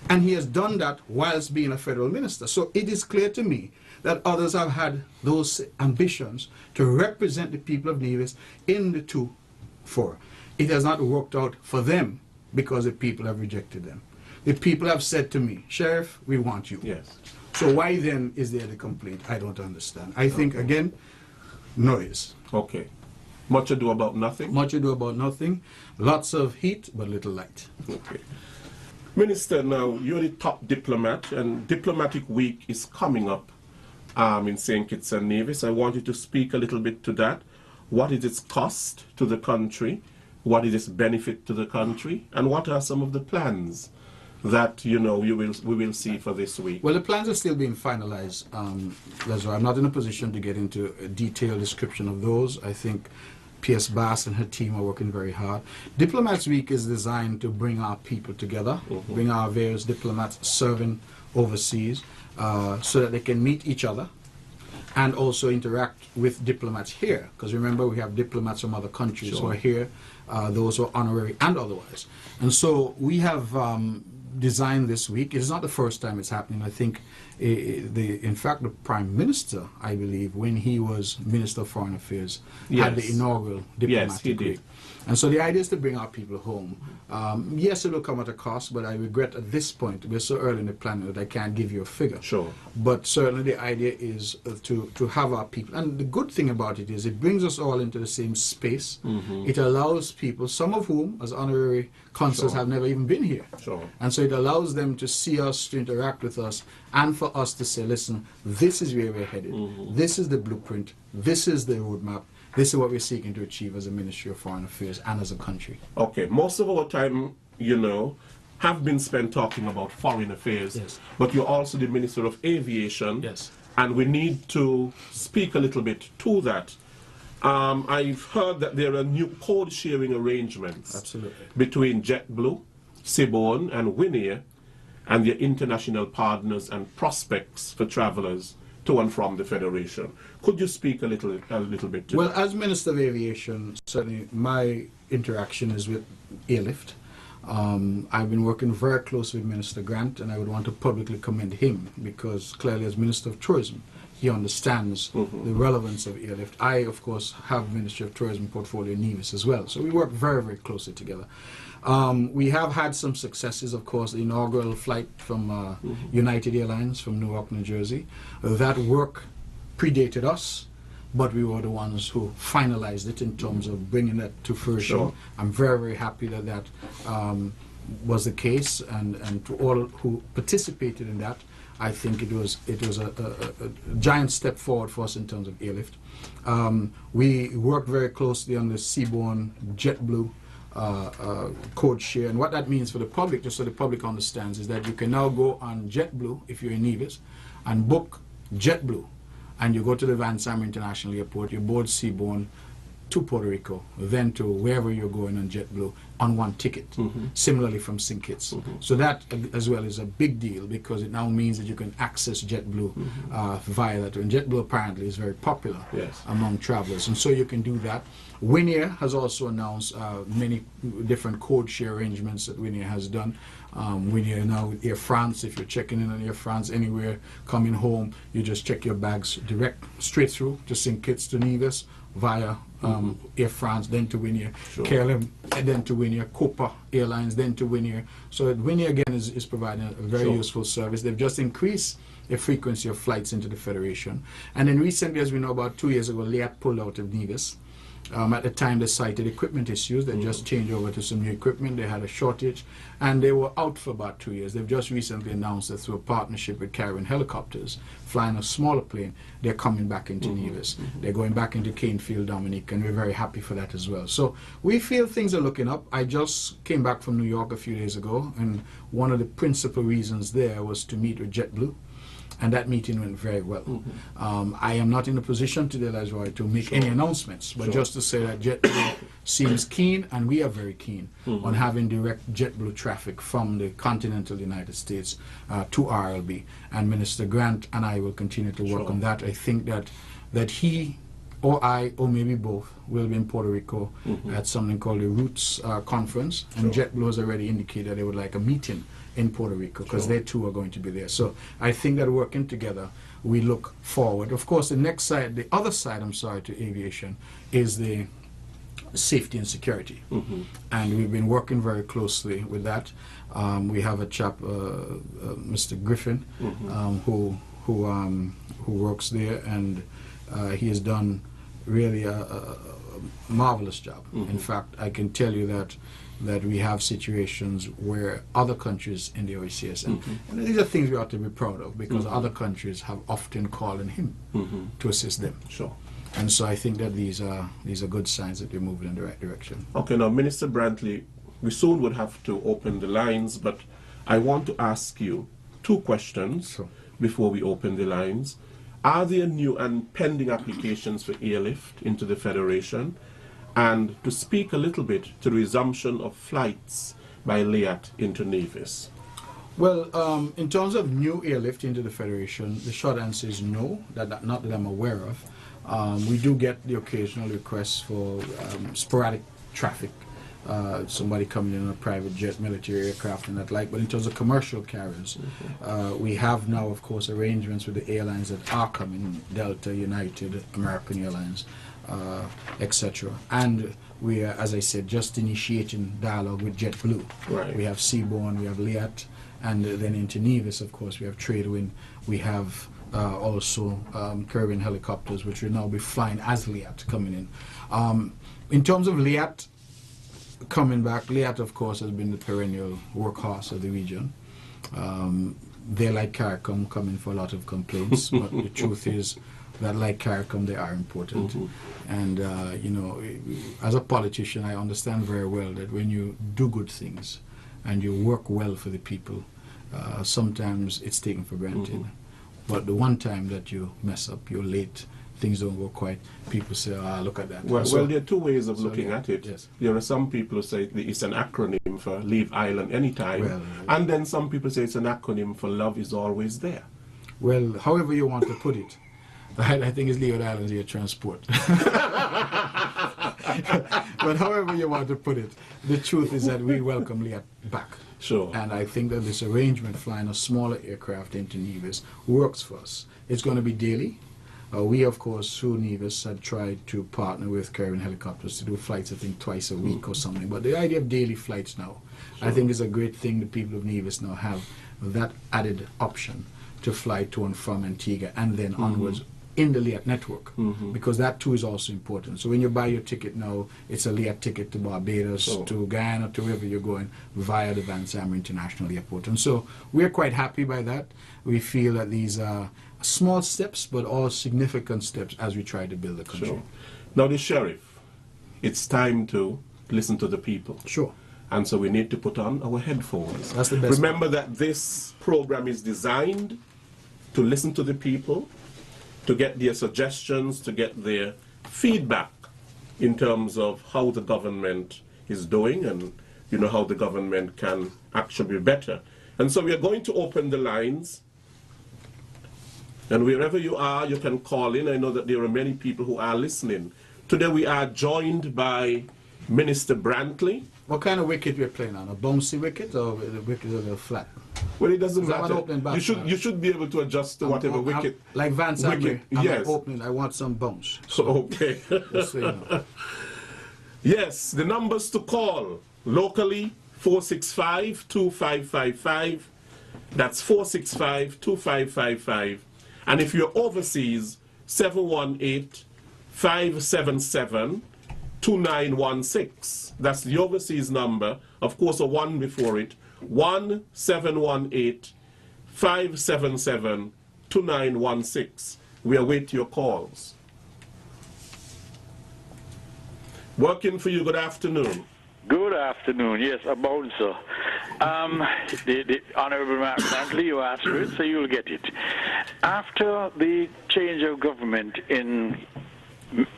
And he has done that whilst being a federal minister. So it is clear to me that others have had those ambitions to represent the people of Nevis in the 2 fora. It has not worked out for them because the people have rejected them. The people have said to me, Sheriff, we want you. Yes. So why then is there the complaint? I don't understand. I think, again, noise. Okay. Much ado about nothing? Much ado about nothing. Lots of heat, but little light. Okay. Minister, now, you're the top diplomat, and Diplomatic Week is coming up in St. Kitts and Nevis. I want you to speak a little bit to that. What is its cost to the country? What is its benefit to the country? And what are some of the plans that, you know, we will see for this week? Well, the plans are still being finalized, Leslie. I'm not in a position to get into a detailed description of those. I think P.S. Bass and her team are working very hard. Diplomats Week is designed to bring our people together, bring our various diplomats serving overseas, so that they can meet each other and also interact with diplomats here. Because remember, we have diplomats from other countries who are here, those who are honorary and otherwise. And so we have designed this week. It's not the first time it's happening. I think, in fact, the Prime Minister, I believe, when he was Minister of Foreign Affairs, had the inaugural diplomatic week. And so the idea is to bring our people home. Yes, it will come at a cost, but I regret at this point, we're so early in the planning that I can't give you a figure. Sure. But certainly the idea is to have our people. And the good thing about it is it brings us all into the same space. It allows people, some of whom, as honorary consuls, have never even been here. And so it allows them to see us, to interact with us, and for us to say, listen, this is where we're headed. This is the blueprint. This is the roadmap. This is what we're seeking to achieve as a Ministry of Foreign Affairs and as a country. Okay, most of our time, you know, have been spent talking about foreign affairs, but you're also the Minister of Aviation, and we need to speak a little bit to that. I've heard that there are new code-sharing arrangements between JetBlue, Seaborne, and Winair, and their international partners and prospects for travelers to and from the Federation. Could you speak a little bit to that? As Minister of Aviation, certainly my interaction is with Airlift. I've been working very closely with Minister Grant, and I would want to publicly commend him because clearly as Minister of Tourism, he understands the relevance of Airlift. I, of course, have Ministry of Tourism portfolio in Nevis as well, so we work very, very closely together. We have had some successes, of course, the inaugural flight from United Airlines from Newark, New Jersey. That work predated us, but we were the ones who finalized it in terms of bringing that to fruition. I'm very, very happy that that was the case, and to all who participated in that, I think it was a giant step forward for us in terms of Airlift. We worked very closely on the Seaborne JetBlue code share, and what that means for the public, just so the public understands, is that you can now go on JetBlue if you're in Nevis and book JetBlue, and you go to the Van Sam International Airport, you board Seaborne to Puerto Rico, then to wherever you're going on JetBlue on one ticket. Similarly from St. Kitts. So that as well is a big deal because it now means that you can access JetBlue via that. And JetBlue apparently is very popular among travelers, and so you can do that. Winair has also announced many different code share arrangements that Winair has done. Winair now with Air France, if you're checking in on Air France anywhere, coming home, you just check your bags direct, straight through to St. Kitts to Nevis via Air France, then to Winair, KLM, then to Winair, Copa Airlines, then to Winair. So Winair again is providing a very useful service. They've just increased the frequency of flights into the Federation. And then recently, as we know, about 2 years ago, LEAT pulled out of Nevis. At the time they cited equipment issues. They just changed over to some new equipment. They had a shortage and they were out for about 2 years. They've just recently announced that through a partnership with Caribbean Helicopters, flying a smaller plane, they're coming back into Nevis. They're going back into Canefield, Dominique, and we're very happy for that as well. So we feel things are looking up. I just came back from New York a few days ago, and one of the principal reasons there was to meet with JetBlue. And that meeting went very well. I am not in a position today, Lesroy, to make any announcements, but just to say that JetBlue seems keen, and we are very keen on having direct JetBlue traffic from the continental United States to RLB. And Minister Grant and I will continue to work on that. I think that he or I, or maybe both, will be in Puerto Rico at something called the Roots Conference, and JetBlue has already indicated they would like a meeting in Puerto Rico because they too are going to be there. So I think that working together, we look forward. Of course, the next side, the other side, I'm sorry, to aviation is the safety and security. And we've been working very closely with that. We have a chap, Mr. Griffin, who works there, and he has done really a marvelous job. In fact, I can tell you that we have situations where other countries in the OECS, and these are things we ought to be proud of because other countries have often called on him to assist them. And so I think that these are good signs that we're moving in the right direction. Okay, now Minister Brantley, we soon would have to open the lines, but I want to ask you two questions before we open the lines. Are there new and pending applications for airlift into the Federation? And to speak a little bit to the resumption of flights by LEAT into Nevis. Well, in terms of new airlift into the Federation, the short answer is no, not that I'm aware of. We do get the occasional requests for sporadic traffic, somebody coming in on a private jet, military aircraft and that like, but in terms of commercial carriers, we have now, of course, arrangements with the airlines that are coming, Delta, United, American Airlines, etc. And we are, as I said, just initiating dialogue with JetBlue. Right. We have Seaborne, we have Liat, and then into Nevis, of course, we have Tradewind. We have also Caribbean helicopters, which will now be flying as Liat coming in. In terms of Liat coming back, Liat, of course, has been the perennial workhorse of the region. They, like CARICOM, come in for a lot of complaints, but the truth is that, like CARICOM, they are important. And, you know, as a politician, I understand very well that when you do good things and you work well for the people, sometimes it's taken for granted. But the one time that you mess up, you're late, things don't go quite, people say, ah, look at that. Well, So- there are two ways of looking at it. Yes. There are some people who say it's an acronym for Leave Island Anytime, Well, and then some people say it's an acronym for Love is Always There. Well, however you want to put it, I think it's Leeward Islands Air Transport. But however you want to put it, the truth is that we welcome Liat back. Sure. And I think that this arrangement, flying a smaller aircraft into Nevis, works for us. It's going to be daily. We, of course, through Nevis, had tried to partner with Caribbean helicopters to do flights, I think, twice a week or something. But the idea of daily flights now, I think, is a great thing. The people of Nevis now have that added option to fly to and from Antigua and then onwards in the Liat network, because that too is also important. So when you buy your ticket now, it's a Liat ticket to Barbados, to Guyana, to wherever you're going via the Van Zammer International Airport. And so we're quite happy by that. We feel that these are small steps, but all significant steps as we try to build the country. Sure. Now, the sheriff, it's time to listen to the people. Sure. And so we need to put on our headphones. That's the best Remember that this program is designed to listen to the people, to get their suggestions, to get their feedback in terms of how the government is doing and, you know, how the government can actually be better. And so we are going to open the lines. And wherever you are, you can call in. I know that there are many people who are listening. Today we are joined by Minister Brantley. What kind of wicket we're playing on? A bouncy wicket or the wicket is a flat? Well, it doesn't Is that one matter. opening back? You should be able to adjust to whatever wicket. Like Van Zammer, wicket, I'm yes. opening, I want some bounce. Okay. Just so you know. Yes, the numbers to call locally 465-2555. That's 465-2555. And if you're overseas, 718-577-2916. That's the overseas number. Of course, a 1 before it. 1-718-577-2916. We await your calls. Working for you, good afternoon. Good afternoon. Yes, a bouncer. The Honorable Mark Brantley, you asked for it, so you'll get it. After the change of government in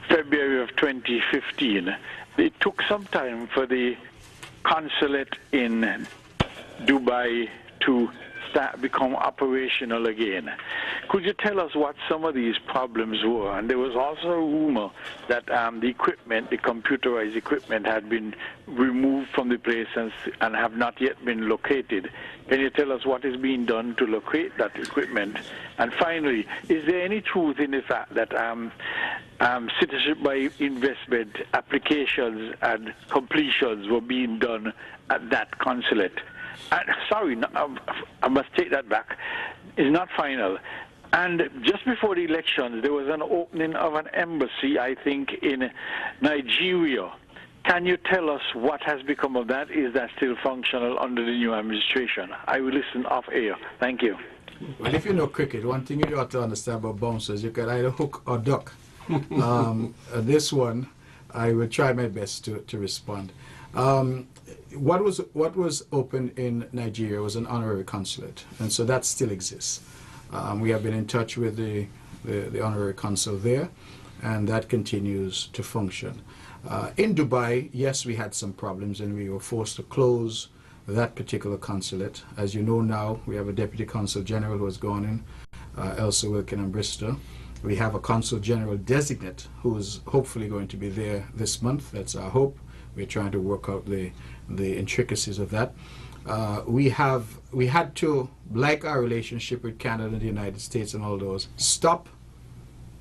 February of 2015, it took some time for the consulate in Dubai to become operational again. Could you tell us what some of these problems were? And there was also a rumor that the equipment, the computerized equipment, had been removed from the place and have not yet been located. Can you tell us what is being done to locate that equipment? And finally, is there any truth in the fact that citizenship by investment applications and completions were being done at that consulate? Sorry, no, I must take that back. It's not final. And just before the elections, there was an opening of an embassy, I think, in Nigeria. Can you tell us what has become of that? Is that still functional under the new administration? I will listen off air. Thank you. Well, if you know cricket, one thing you ought to understand about bouncers, you can either hook or duck. This one, I will try my best to respond. What was opened in Nigeria was an honorary consulate, and so that still exists. We have been in touch with the honorary consul there, and that continues to function. In Dubai, yes, we had some problems, and we were forced to close that particular consulate. As you know now, we have a Deputy Consul General who has gone in, Elsa Wilkin and Bristow. We have a Consul General designate who is hopefully going to be there this month. That's our hope. We're trying to work out the intricacies of that. We had to, like our relationship with Canada and the United States and all those, stop,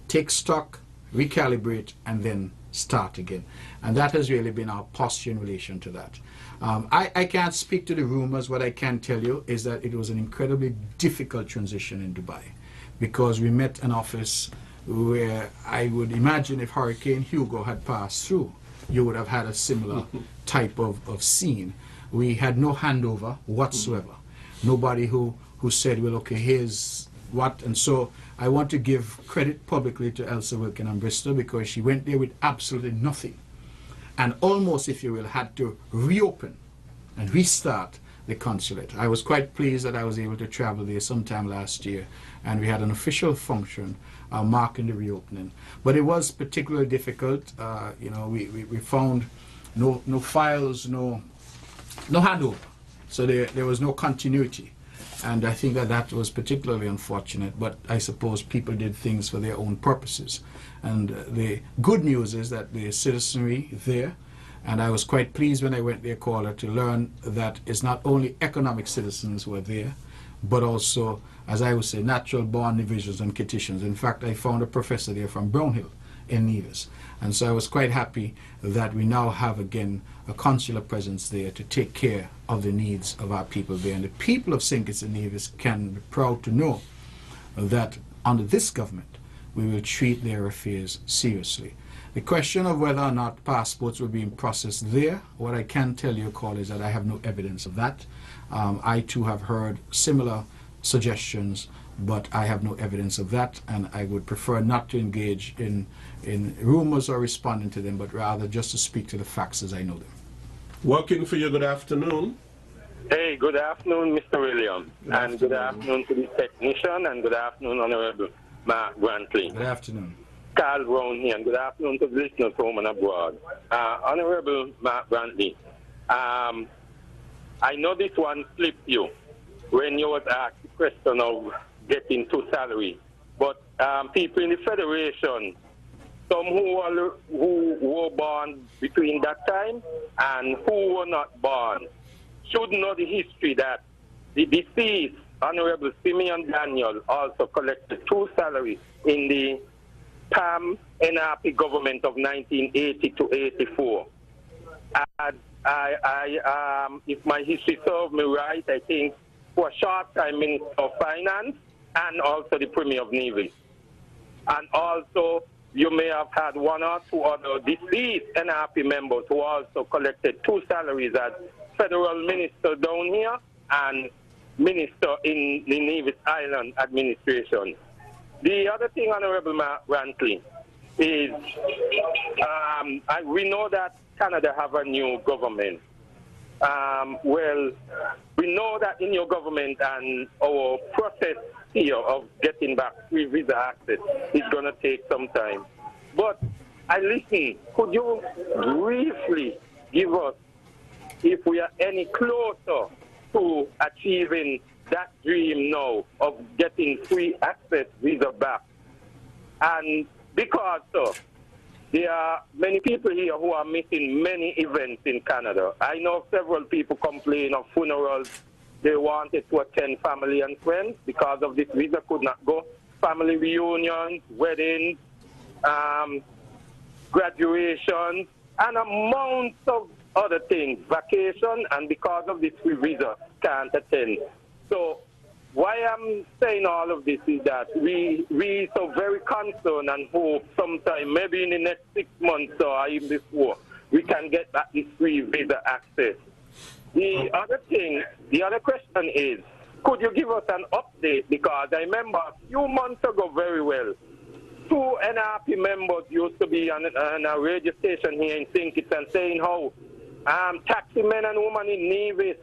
take stock, recalibrate, and then start again. And that has really been our posture in relation to that. I can't speak to the rumors. What I can tell you is that it was an incredibly difficult transition in Dubai, because we met an office where I would imagine if Hurricane Hugo had passed through, you would have had a similar type of scene. We had no handover whatsoever. Nobody who said, well, okay, here's what. And so I want to give credit publicly to Elsa Wilkin and Bristow, because she went there with absolutely nothing. And almost, if you will, had to reopen and restart the consulate. I was quite pleased that I was able to travel there sometime last year, and we had an official function marking the reopening. But it was particularly difficult. You know, we found no files, no handover. So there was no continuity. And I think that was particularly unfortunate, but I suppose people did things for their own purposes. And the good news is that the citizenry there, and I was quite pleased when I went there, Caller, to learn that it's not only economic citizens who are there, but also, as I would say, natural born divisions and petitions. In fact, I found a professor there from Brownhill in Nevis. And so I was quite happy that we now have again a consular presence there to take care of the needs of our people there. And the people of St. Kitts and Nevis can be proud to know that under this government, we will treat their affairs seriously. The question of whether or not passports were being processed there, what I can tell you, Call, is that I have no evidence of that. I too have heard similar suggestions, but I have no evidence of that, and I would prefer not to engage in rumors or responding to them, but rather just to speak to the facts as I know them. Working for you, good afternoon. Hey, good afternoon, Mr. William. And good afternoon to the technician, and good afternoon, Honorable Mark Brantley. Good afternoon. Carl Brown here, and good afternoon to the listeners home and abroad. Honorable Mark Brantley, I know this one slipped you when you was asked the question of getting to salary, but people in the Federation, some who were born between that time and who were not born, should know the history that the deceased Honorable Simeon Daniel also collected 2 salaries in the PAM NRP government of 1980 to 84. If my history serves me right, I think for a short time Minister of Finance and also the Premier of Navy. And also you may have had 1 or 2 other deceased NRP members who also collected 2 salaries as Federal Minister down here and Minister in the Nevis Island administration. The other thing, Honorable Brantley, is we know that Canada have a new government. Well, we know that in your government and our process here of getting back free visa access is going to take some time. But I listen, could you briefly give us if we are any closer to achieving that dream now of getting free access visa back? And because there are many people here who are missing many events in Canada. I know several people complain of funerals. They wanted to attend family and friends because of this visa could not go. Family reunions, weddings, graduations, and amounts of other things, vacation, and because of this free visa can't attend. So why I'm saying all of this is that we so very concerned and hope sometime, maybe in the next 6 months or even before, we can get back this free visa access. The other question is, could you give us an update? Because I remember a few months ago very well, 2 NRP members used to be on a radio station here in St. Kitts and saying how taxi men and women in Nevis,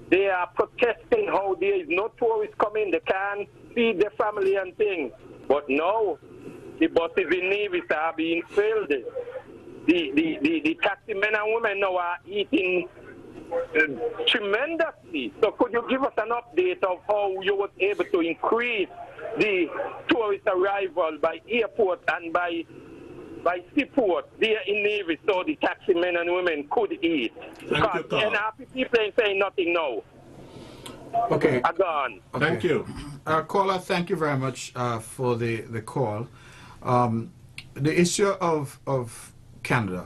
they are protesting how there is no tourists coming, they can't feed their family and things. But now, the buses in Nevis are being filled. The taxi men and women now are eating tremendously. So could you give us an update of how you were able to increase the tourist arrival by airport and by seaport there in Navy so the taxi men and women could eat? Thank you, Carl. And happy people ain't saying nothing now. Okay. I'm gone. Okay. Thank you. Caller, thank you very much for the call. The issue of Canada,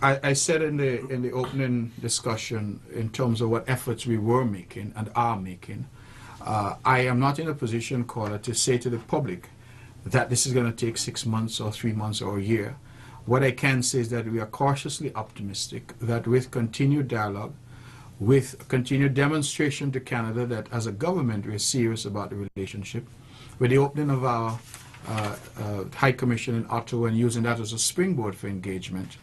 I said in the opening discussion in terms of what efforts we were making and are making, I am not in a position, caller, to say to the public that this is going to take 6 months or 3 months or a year. What I can say is that we are cautiously optimistic that with continued dialogue, with continued demonstration to Canada that as a government we're serious about the relationship, with the opening of our High Commission in Ottawa and using that as a springboard for engagement,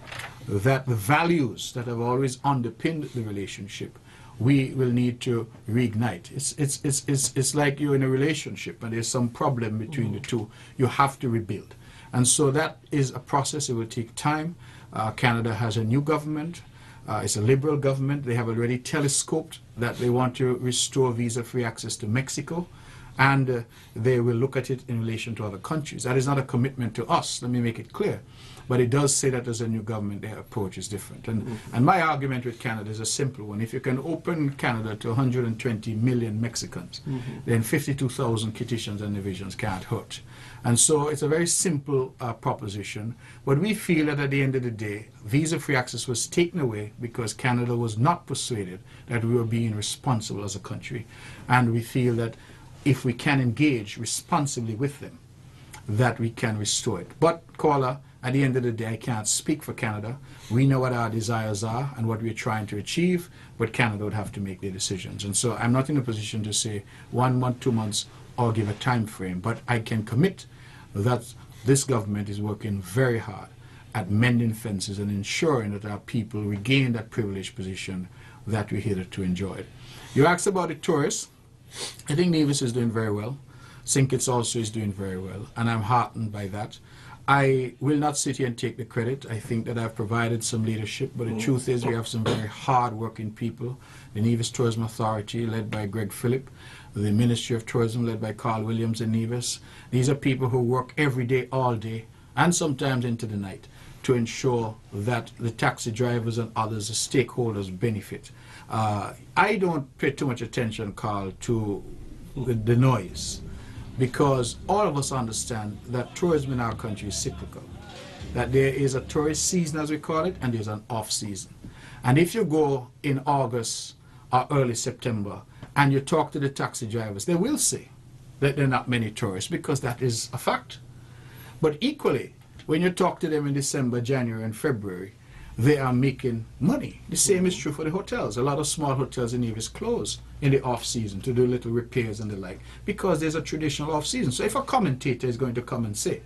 that the values that have always underpinned the relationship, we will need to reignite. It's like you're in a relationship and there's some problem between the two. You have to rebuild. And so that is a process. It will take time. Canada has a new government. It's a liberal government. They have already telescoped that they want to restore visa-free access to Mexico, and they will look at it in relation to other countries. That is not a commitment to us, let me make it clear. But it does say that as a new government, their approach is different. And my argument with Canada is a simple one. If you can open Canada to 120 million Mexicans, then 52,000 Kittians and Divisions can't hurt. And so it's a very simple proposition. But we feel that at the end of the day, visa-free access was taken away because Canada was not persuaded that we were being responsible as a country. And we feel that if we can engage responsibly with them, that we can restore it. But, caller, at the end of the day, I can't speak for Canada. We know what our desires are and what we're trying to achieve, but Canada would have to make their decisions. And so I'm not in a position to say 1 month, 2 months, or give a time frame. But I can commit that this government is working very hard at mending fences and ensuring that our people regain that privileged position that we hitherto enjoyed. You asked about the tourists. I think Nevis is doing very well. St. Kitts also is doing very well, and I'm heartened by that. I will not sit here and take the credit. I think that I've provided some leadership, but the truth is we have some very hard-working people. The Nevis Tourism Authority, led by Greg Phillip, the Ministry of Tourism, led by Carl Williams in Nevis. These are people who work every day, all day, and sometimes into the night, to ensure that the taxi drivers and others, the stakeholders, benefit. I don't pay too much attention, Carl, to the noise, because all of us understand that tourism in our country is cyclical, that there is a tourist season, as we call it, and there's an off-season. And if you go in August or early September and you talk to the taxi drivers, they will say that there are not many tourists, because that is a fact. But equally, when you talk to them in December, January, and February, they are making money. The same is true for the hotels. A lot of small hotels in Nevis close in the off-season to do little repairs and the like, because there's a traditional off-season. So if a commentator is going to come and say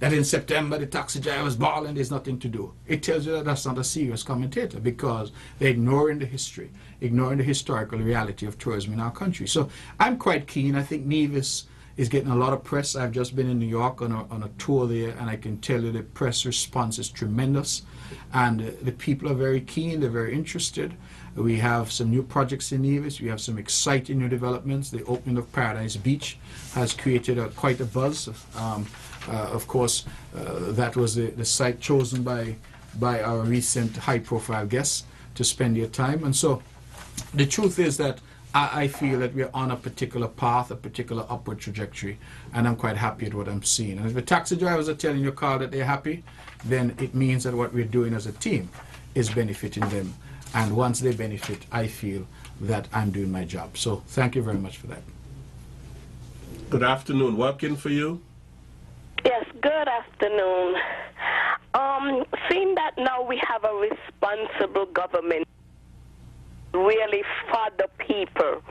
that in September the taxi drivers ball and there's nothing to do, it tells you that that's not a serious commentator, because they're ignoring the history, ignoring the historical reality of tourism in our country. So I'm quite keen. I think Nevis is getting a lot of press. I've just been in New York on a tour there, and I can tell you the press response is tremendous, and the people are very keen, they're very interested. We have some new projects in Nevis. We have some exciting new developments. The opening of Paradise Beach has created quite a buzz. Of course, that was the site chosen by our recent high-profile guests to spend their time. And so the truth is that I feel that we're on a particular path, a particular upward trajectory, and I'm quite happy at what I'm seeing. And if the taxi drivers are telling you, Carl, that they're happy, then it means that what we're doing as a team is benefiting them. And once they benefit, I feel that I'm doing my job. So thank you very much for that. Good afternoon. Working for you? Yes, good afternoon. Seeing that now we have a responsible government, really for the people.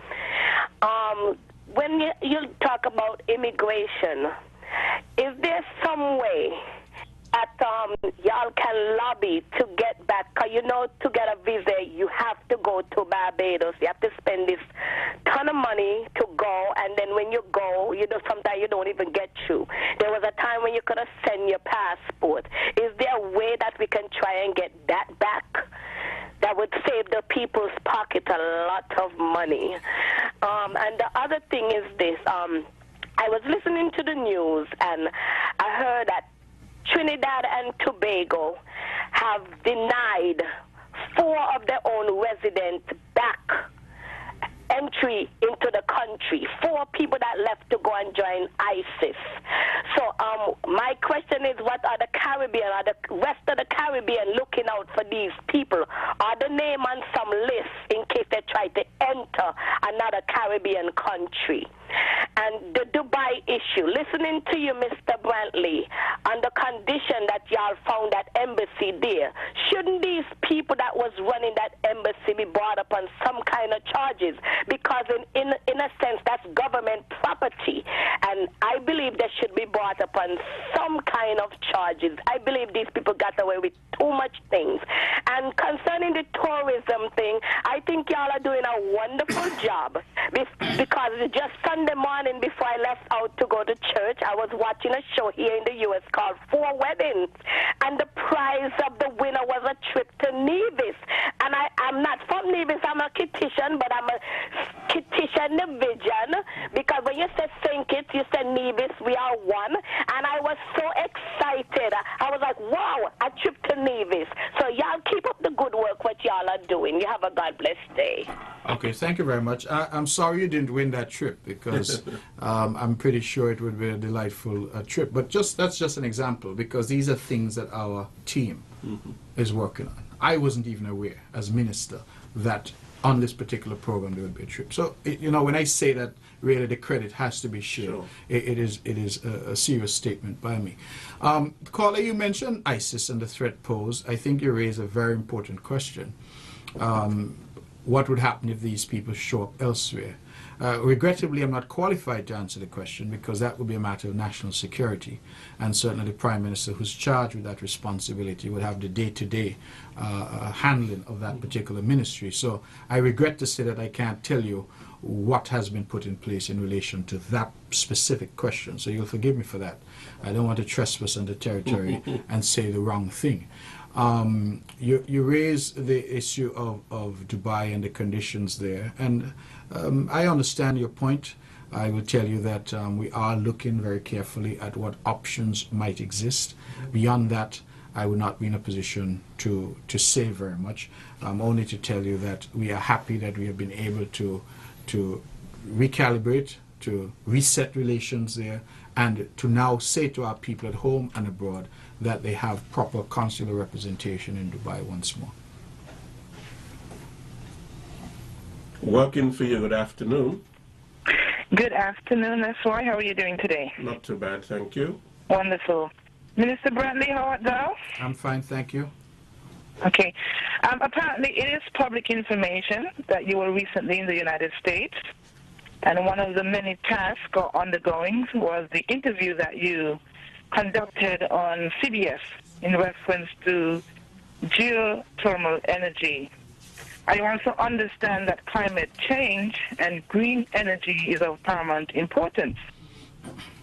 When you talk about immigration, is there some way that y'all can lobby to get back? Because you know, to get a visa, you have to go to Barbados. You have to spend this ton of money to go, and then when you go, you know, sometimes you don't even get through. There was a time when you could have sent your passport. Is there a way that we can try and get that back? that would save the people's pocket a lot of money. And the other thing is this. I was listening to the news, and I heard that Trinidad and Tobago have denied 4 of their own residents back entry into the country. 4 people that left to go and join ISIS. So my question is, what are the Caribbean, are the rest of the Caribbean looking out for these people? Are the name on some list in case they try to enter another Caribbean country? And the Dubai issue, listening to you, Mr. Brantley, on the condition that y'all found that embassy there, shouldn't these people that was running that embassy be brought up on some kind of charges? Because in a sense, that's government property. And I believe they should be brought up on some kind of charges. I believe these people got away with too much things. And concerning the tourism thing, I think y'all are doing a wonderful job. Because just Sunday morning before I left out to go to church, I was watching a show here in the U.S. called 4 Weddings. And the prize of the winner was a trip to Nevis. And I'm not from Nevis, I'm a Kittitian, but I'm a Kittitian division. Because when you said St. Kitts, you said Nevis, we are one. And I was so excited. I was like, wow, a trip to Nevis. So y'all keep up the good work what y'all are doing. You have a God bless day. Okay, thank you very much. I'm sorry you didn't win that trip, because I'm pretty sure it would be a delightful trip. But that's just an example, because these are things that our team is working on. I wasn't even aware, as minister, that on this particular program there would be a trip. So, when I say that, really the credit has to be shared. Sure. It is a serious statement by me. Caller, you mentioned ISIS and the threat posed. I think you raise a very important question. What would happen if these people show up elsewhere? Regrettably, I'm not qualified to answer the question, because that would be a matter of national security, and certainly the Prime Minister who's charged with that responsibility would have the day-to-day handling of that particular ministry. So I regret to say that I can't tell you what has been put in place in relation to that specific question. So you'll forgive me for that. I don't want to trespass on the territory and say the wrong thing. You raise the issue of Dubai and the conditions there, and I understand your point. I will tell you that we are looking very carefully at what options might exist. Beyond that, I would not be in a position to say very much, only to tell you that we are happy that we have been able to recalibrate, to reset relations there, and to now say to our people at home and abroad that they have proper consular representation in Dubai once more. Working for you, good afternoon. Good afternoon, that's Roy. How are you doing today? Not too bad, thank you. Wonderful. Minister Brantley, how art thou? I'm fine, thank you. Okay. Apparently, it is public information that you were recently in the United States, and one of the many tasks or undergoings was the interview that you conducted on CBS in reference to geothermal energy. I also understand that climate change and green energy is of paramount importance.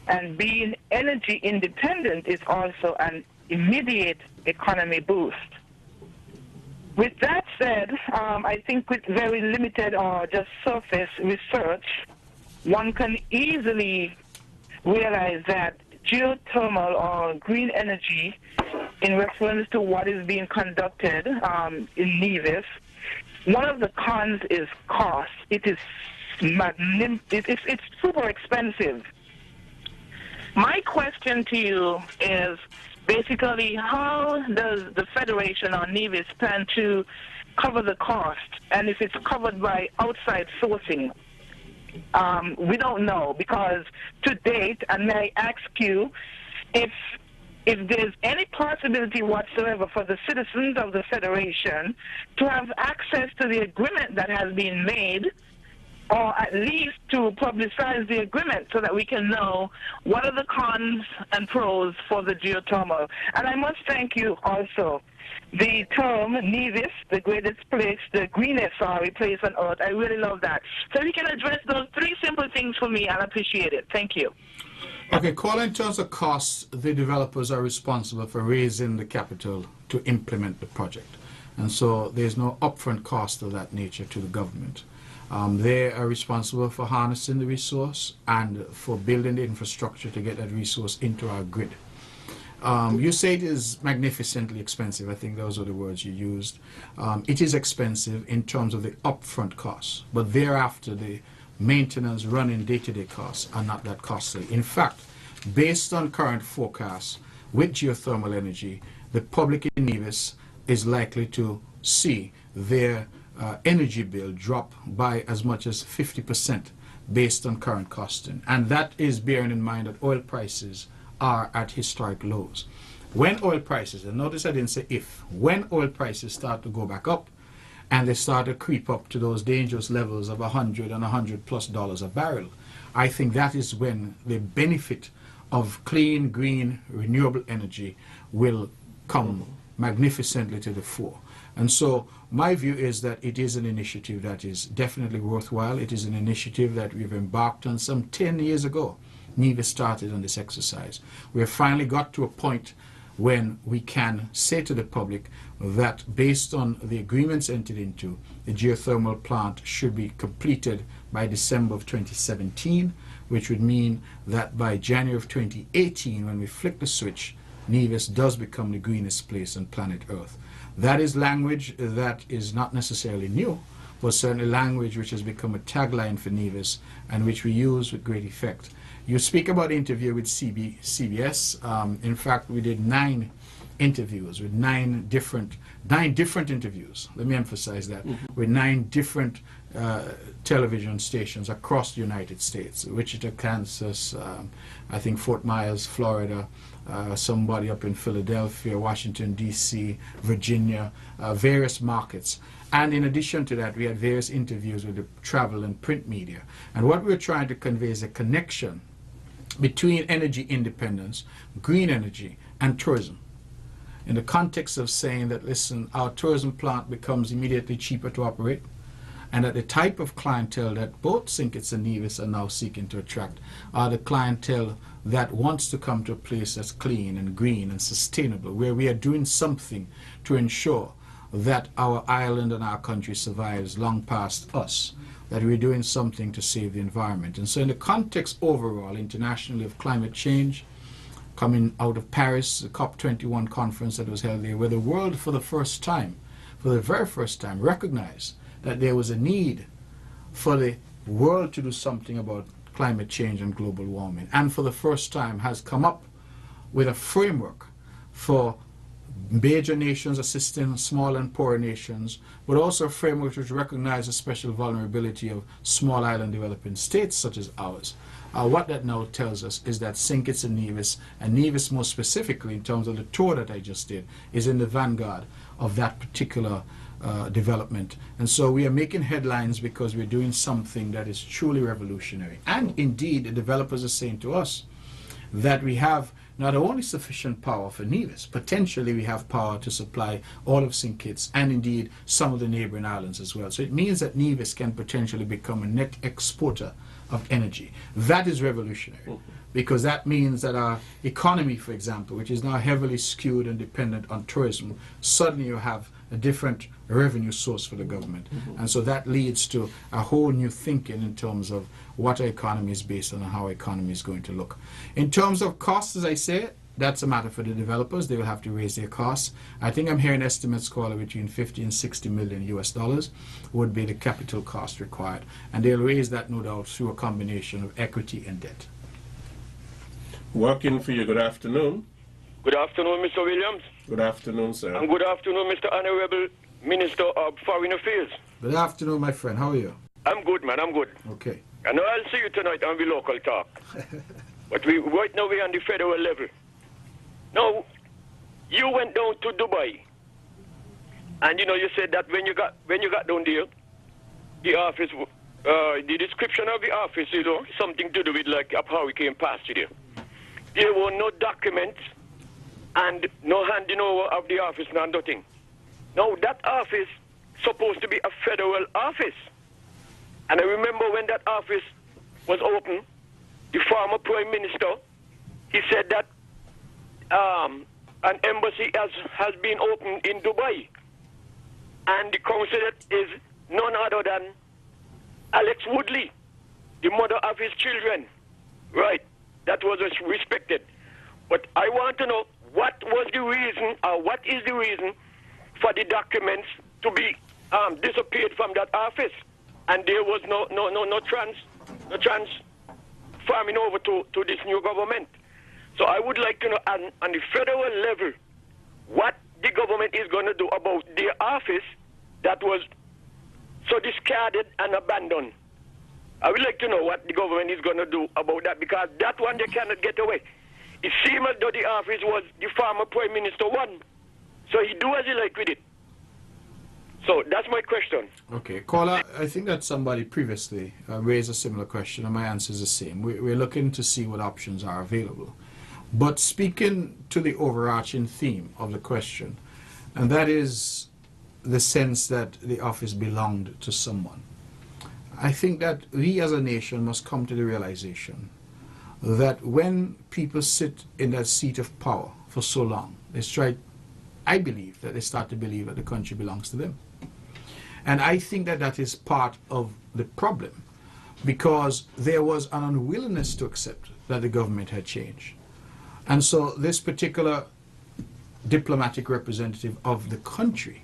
And being energy independent is also an immediate economy boost. With that said, I think with very limited or just surface research, one can easily realize that geothermal or green energy, in reference to what is being conducted in Nevis, one of the cons is cost. It is it's super expensive. My question to you is basically, how does the Federation or Nevis plan to cover the cost, and if it's covered by outside sourcing? We don't know, because to date, and may I ask you if there's any possibility whatsoever for the citizens of the Federation to have access to the agreement that has been made, or at least to publicize the agreement so that we can know what are the cons and pros for the geothermal. And I must thank you also. The term Nevis, the greatest place, the greenest, place on earth, I really love that. So if you can address those 3 simple things for me, I'll appreciate it. Thank you. Okay, Call, in terms of costs, the developers are responsible for raising the capital to implement the project. And so there's no upfront cost of that nature to the government. They are responsible for harnessing the resource and for building the infrastructure to get that resource into our grid. You say it is magnificently expensive. I think those are the words you used. It is expensive in terms of the upfront costs, but thereafter the maintenance, running, day-to-day costs are not that costly. In fact, based on current forecasts with geothermal energy, the public in Nevis is likely to see their energy bill drop by as much as 50% based on current costing. And that is bearing in mind that oil prices are at historic lows. When oil prices, and notice I didn't say if, when oil prices start to go back up and they start to creep up to those dangerous levels of $100 and $100+ a barrel, I think that is when the benefit of clean, green, renewable energy will come magnificently to the fore. And so my view is that it is an initiative that is definitely worthwhile. It is an initiative that we've embarked on some 10 years ago. Nevis started on this exercise. We have finally got to a point when we can say to the public that based on the agreements entered into, the geothermal plant should be completed by December of 2017, which would mean that by January of 2018, when we flick the switch, Nevis does become the greenest place on planet Earth. That is language that is not necessarily new, but certainly language which has become a tagline for Nevis and which we use with great effect. You speak about the interview with CBS. In fact, we did 9 interviews with 9 different interviews. Let me emphasize that. With 9 different television stations across the United States. Wichita, Kansas, I think Fort Myers, Florida, somebody up in Philadelphia, Washington, D.C., Virginia, various markets. And in addition to that, we had various interviews with the travel and print media. And what we're trying to convey is a connection between energy independence, green energy, and tourism. In the context of saying that, listen, our tourism plant becomes immediately cheaper to operate, and that the type of clientele that both St. Kitts and Nevis are now seeking to attract are the clientele that wants to come to a place that's clean and green and sustainable, where we are doing something to ensure that our island and our country survives long past us, that we're doing something to save the environment. And so in the context overall, internationally, of climate change, coming out of Paris, the COP21 conference that was held there, where the world for the first time, for the very first time, recognized that there was a need for the world to do something about climate change and global warming, and for the first time has come up with a framework for major nations assisting small and poor nations, but also a framework which recognizes the special vulnerability of small island developing states such as ours. What that now tells us is that St. Kitts and Nevis more specifically in terms of the tour that I just did, is in the vanguard of that particular development. And so we are making headlines because we're doing something that is truly revolutionary. And indeed, the developers are saying to us that we have not only sufficient power for Nevis, potentially we have power to supply all of St. Kitts and indeed some of the neighboring islands as well. So it means that Nevis can potentially become a net exporter of energy. That is revolutionary, because that means that our economy, for example, which is now heavily skewed and dependent on tourism, suddenly you have a different revenue source for the government. And so that leads to a whole new thinking in terms of what our economy is based on and how our economy is going to look. In terms of costs, as I say, that's a matter for the developers. They will have to raise their costs. I think I'm hearing estimates calling between 50 and 60 million US dollars would be the capital cost required. And they'll raise that, no doubt, through a combination of equity and debt. Working for you, good afternoon. Good afternoon, Mr. Williams. Good afternoon, sir. And good afternoon, Mr. Honorable Minister of Foreign Affairs. Good afternoon, my friend. How are you? I'm good, man. I'm good. Okay. I know I'll see you tonight on the local talk. But right now we're on the federal level. Now, you went down to Dubai, and you know you said that when you got down there, the office, the description of the office, you know, something to do with like how we came past you there. There were no documents and no handing over of the office, nothing. Now that office supposed to be a federal office, and I remember when that office was open, the former Prime Minister, he said that an embassy has been opened in Dubai. And the councillor is none other than Alex Woodley, the mother of his children. Right, that was respected. But I want to know what was the reason, or what is the reason for the documents to be disappeared from that office, and there was no transforming over to this new government. So I would like to know on the federal level what the government is going to do about their office that was so discarded and abandoned. I would like to know what the government is going to do about that, because that one they cannot get away. It seems as though the office was the former Prime Minister one. So he do as he like with it. So that's my question. Okay, caller, I think that somebody previously raised a similar question, and my answer is the same. We're looking to see what options are available. But speaking to the overarching theme of the question, and that is the sense that the office belonged to someone, I think that we as a nation must come to the realization that when people sit in that seat of power for so long, I believe that they start to believe that the country belongs to them. And I think that that is part of the problem, because there was an unwillingness to accept that the government had changed. And so this particular diplomatic representative of the country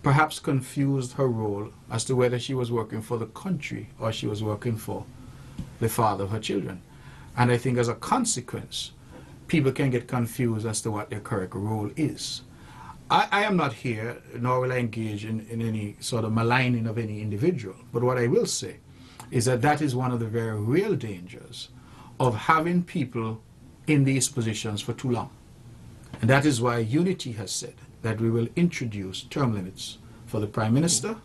perhaps confused her role as to whether she was working for the country or she was working for the father of her children. And I think as a consequence, people can get confused as to what their correct role is. I am not here, nor will I engage in any sort of maligning of any individual. But what I will say is that that is one of the very real dangers of having people in these positions for too long. And that is why Unity has said that we will introduce term limits for the Prime Minister,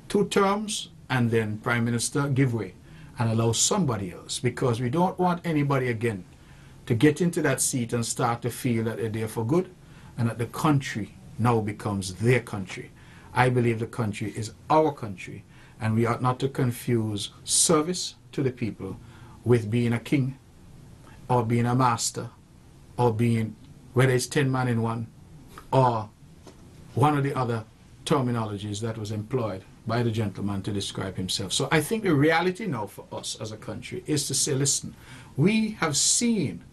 2 terms, and then Prime Minister give way and allow somebody else, because we don't want anybody again to get into that seat and start to feel that they're there for good and that the country now becomes their country. I believe the country is our country, and we ought not to confuse service to the people with being a king or being a master or being, whether it's 10 man in one or one of the other terminologies that was employed by the gentleman to describe himself. So I think the reality now for us as a country is to say, listen, we have seen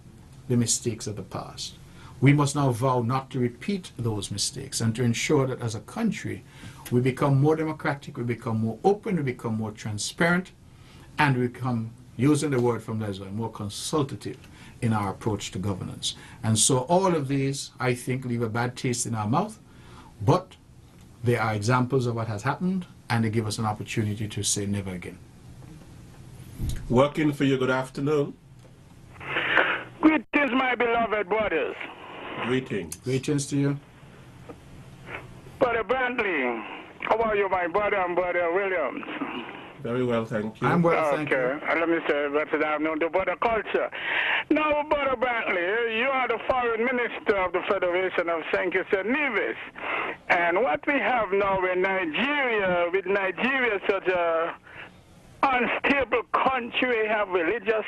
the mistakes of the past. We must now vow not to repeat those mistakes and to ensure that as a country we become more democratic, we become more open, we become more transparent, and we become, using the word from Leslie, more consultative in our approach to governance. And so all of these, I think, leave a bad taste in our mouth, but they are examples of what has happened, and they give us an opportunity to say never again. Working for you, good afternoon. Greetings, my beloved brothers. Greetings. Greetings to you. Brother Brantley, how are you, my brother and brother Williams? Very well, thank you. I'm well, thank you. Okay, let me say that I've known the brother culture. Now, Brother Brantley, you are the foreign minister of the Federation of St. Kitts and Nevis. And what we have now in Nigeria, with Nigeria such a unstable country, we have religious,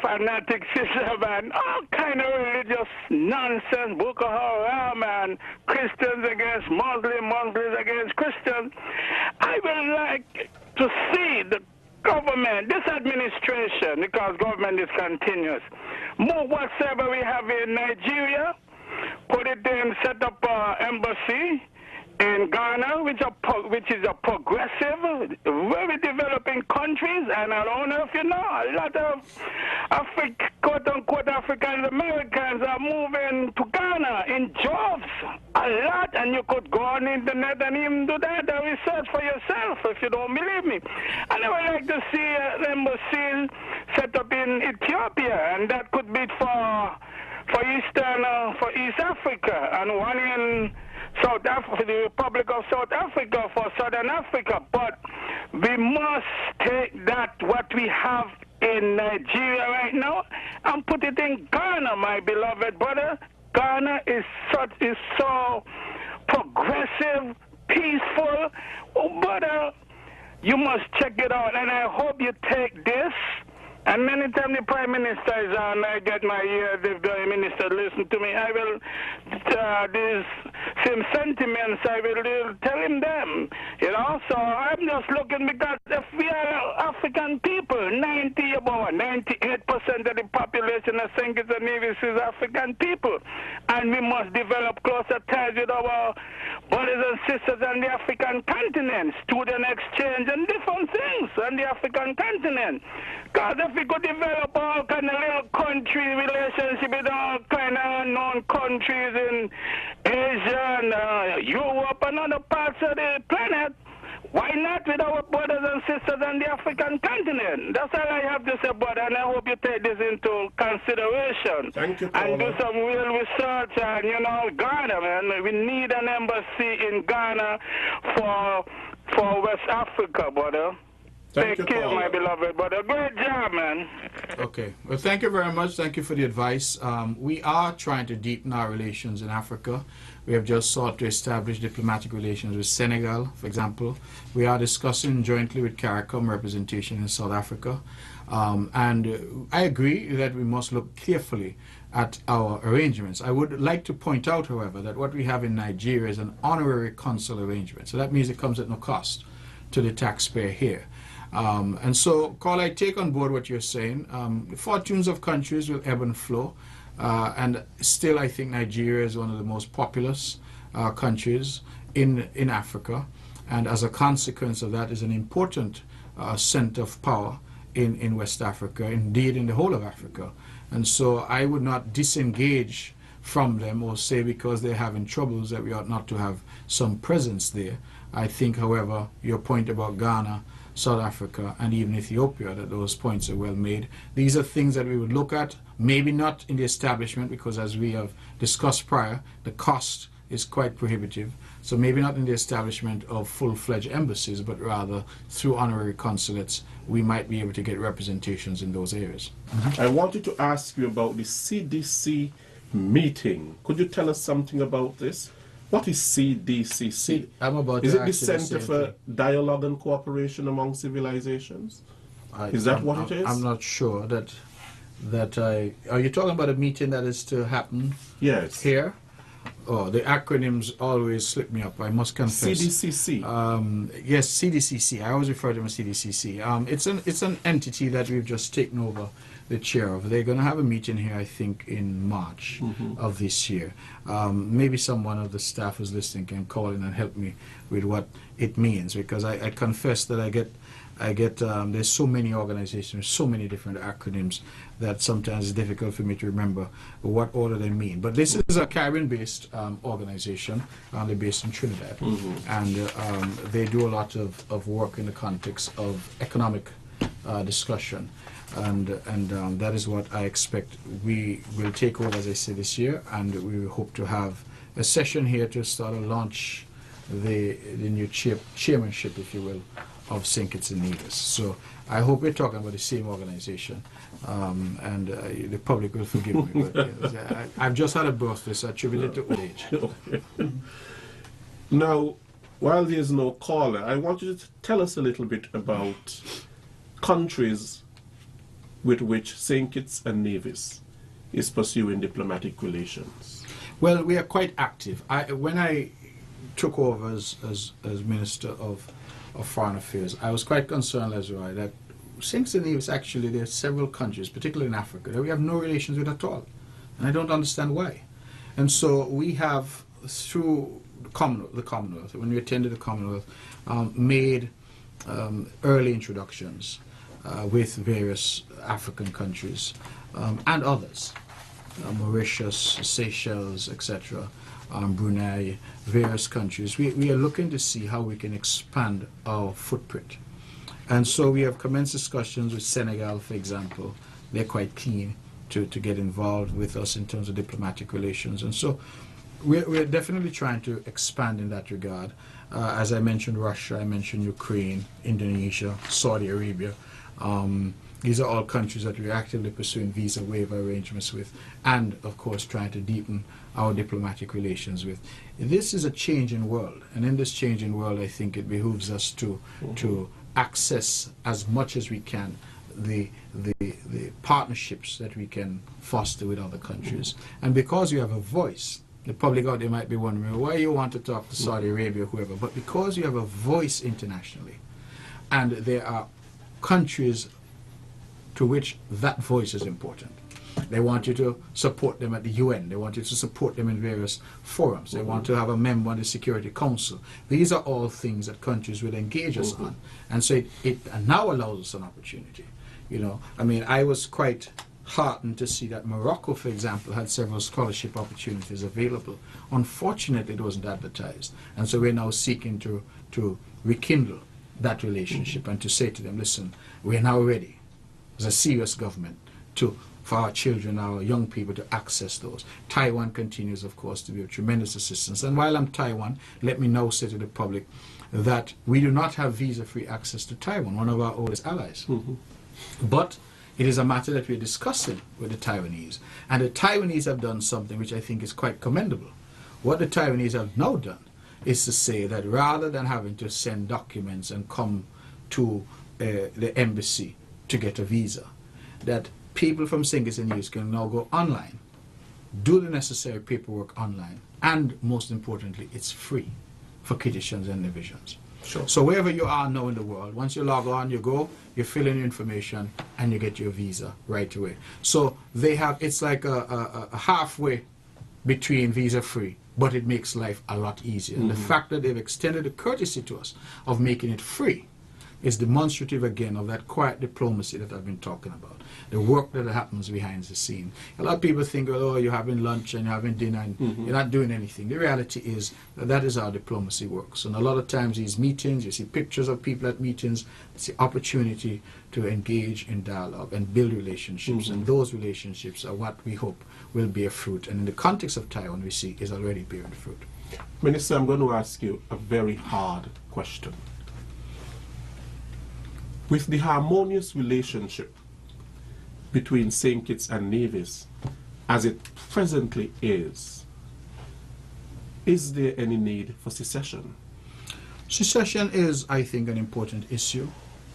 fanatic system and all kind of religious nonsense, Boko Haram and Christians against Muslims, Muslims against Christians. I would like to see the government, this administration, because government is continuous, move whatsoever we have in Nigeria, put it in, set up an embassy in Ghana, which is a progressive, very developing countries, and I don't know if you know, a lot of quote-unquote African Americans are moving to Ghana in jobs, a lot, and you could go on the internet and even do that research for yourself if you don't believe me. And I would like to see an embassy set up in Ethiopia, and that could be for East Africa, and one in South Africa, the Republic of South Africa, for Southern Africa. But we must take that, what we have in Nigeria right now, and put it in Ghana, my beloved brother. Ghana is so progressive, peaceful. Oh, brother, you must check it out, and I hope you take this. And many times the Prime Minister is on, I get my ear, the Prime Minister listen to me. I will, same sentiments, I will tell him them. You know, so I'm just looking because if we are African people, about 98% of the population of St. Kitts and Nevis is African people. And we must develop closer ties with our brothers and sisters on the African continent, student exchange and different things on the African continent. Because if we could develop all kind of little country relationship with all kind of unknown countries in Asia and Europe and other parts of the planet, why not with our brothers and sisters on the African continent? That's all I have to say, brother, and I hope you take this into consideration. Thank you, and do some real research on, you know, Ghana, man. We need an embassy in Ghana for West Africa, brother. Take care, my beloved brother. Great job, man. Okay. Well, thank you very much. Thank you for the advice. We are trying to deepen our relations in Africa. We have just sought to establish diplomatic relations with Senegal, for example. We are discussing jointly with CARICOM representation in South Africa. And I agree that we must look carefully at our arrangements. I would like to point out, however, that what we have in Nigeria is an honorary consul arrangement. So that means it comes at no cost to the taxpayer here. And so, Carl, I take on board what you're saying. The fortunes of countries will ebb and flow. And still, I think Nigeria is one of the most populous countries in Africa. And as a consequence of that, is an important center of power in West Africa, indeed in the whole of Africa. And so I would not disengage from them or say because they're having troubles that we ought not to have some presence there. I think, however, your point about Ghana, South Africa, and even Ethiopia, that those points are well made. These are things that we would look at, maybe not in the establishment, because as we have discussed prior, the cost is quite prohibitive. So maybe not in the establishment of full-fledged embassies, but rather through honorary consulates, we might be able to get representations in those areas. I wanted to ask you about the CDC meeting. Could you tell us something about this? What is CDCC? Is it the Center for Dialogue and Cooperation Among Civilizations? Is that what it is? I'm not sure are you talking about a meeting that is to happen here? Oh, the acronyms always slip me up, I must confess. CDCC. Yes, CDCC. I always refer to them as CDCC. It's an entity that we've just taken over the chair of. They're going to have a meeting here, I think, in March of this year. Maybe someone of the staff who's listening can call in and help me with what it means, because I confess that I get there's so many organizations, so many different acronyms that sometimes it's difficult for me to remember what order they mean. But this is a Caribbean-based organization. They're based in Trinidad, and they do a lot of work in the context of economic discussion. And that is what I expect. We will take over, as I said, this year, and we hope to have a session here to start to launch the new chairmanship, if you will, of St. Kitts and Nevis. So I hope we're talking about the same organization, and the public will forgive me. But I've just had a birthday, so I attribute it to old age. Now, while there's no caller, I want you to tell us a little bit about countries with which St. Kitts and Nevis is pursuing diplomatic relations. Well, we are quite active. When I took over as Minister of Foreign Affairs, I was quite concerned, Lesroy, that St. Kitts and Nevis, actually, there are several countries, particularly in Africa, that we have no relations with at all. And I don't understand why. And so we have, through the Commonwealth, when we attended the Commonwealth, made early introductions with various African countries and others, Mauritius, Seychelles, etc., Brunei, various countries. We are looking to see how we can expand our footprint. And so we have commenced discussions with Senegal, for example. They're quite keen to get involved with us in terms of diplomatic relations. And so we're definitely trying to expand in that regard. As I mentioned Russia, I mentioned Ukraine, Indonesia, Saudi Arabia. These are all countries that we're actively pursuing visa waiver arrangements with, and of course trying to deepen our diplomatic relations with. This is a changing world, and in this changing world I think it behooves us to access as much as we can the partnerships that we can foster with other countries. And because we have a voice The public out there might be wondering why you want to talk to Saudi Arabia or whoever, but because you have a voice internationally, and there are countries to which that voice is important. They want you to support them at the UN. They want you to support them in various forums. They want to have a member on the Security Council. These are all things that countries will engage us on. And so it now allows us an opportunity. You know, I mean, I was quite heartened to see that Morocco, for example, had several scholarship opportunities available. Unfortunately, it wasn't advertised. And so we're now seeking to rekindle that relationship and to say to them, listen, we're now ready as a serious government for our children, our young people to access those. Taiwan continues, of course, to be of tremendous assistance. And while I'm Taiwan, let me now say to the public that we do not have visa-free access to Taiwan, one of our oldest allies. But it is a matter that we're discussing with the Taiwanese. And the Taiwanese have done something which I think is quite commendable. What the Taiwanese have now done is to say that rather than having to send documents and come to the embassy to get a visa, that people from Singers and News can now go online, do the necessary paperwork online, and most importantly, it's free for Kitishans and divisions. Sure. So wherever you are now in the world, once you log on, you go, you fill in your information, and you get your visa right away. So they have, it's like a halfway between visa-free, but it makes life a lot easier. And the fact that they've extended the courtesy to us of making it free is demonstrative again of that quiet diplomacy that I've been talking about. The work that happens behind the scene. A lot of people think, oh, you're having lunch and you're having dinner and you're not doing anything. The reality is that is how diplomacy works. And a lot of times these meetings, you see pictures of people at meetings, it's the opportunity to engage in dialogue and build relationships. And those relationships are what we hope will bear fruit. And in the context of Taiwan, we see is already bearing fruit. Minister, I'm going to ask you a very hard question. With the harmonious relationship between St. Kitts and Nevis as it presently is there any need for secession? Secession is, I think, an important issue,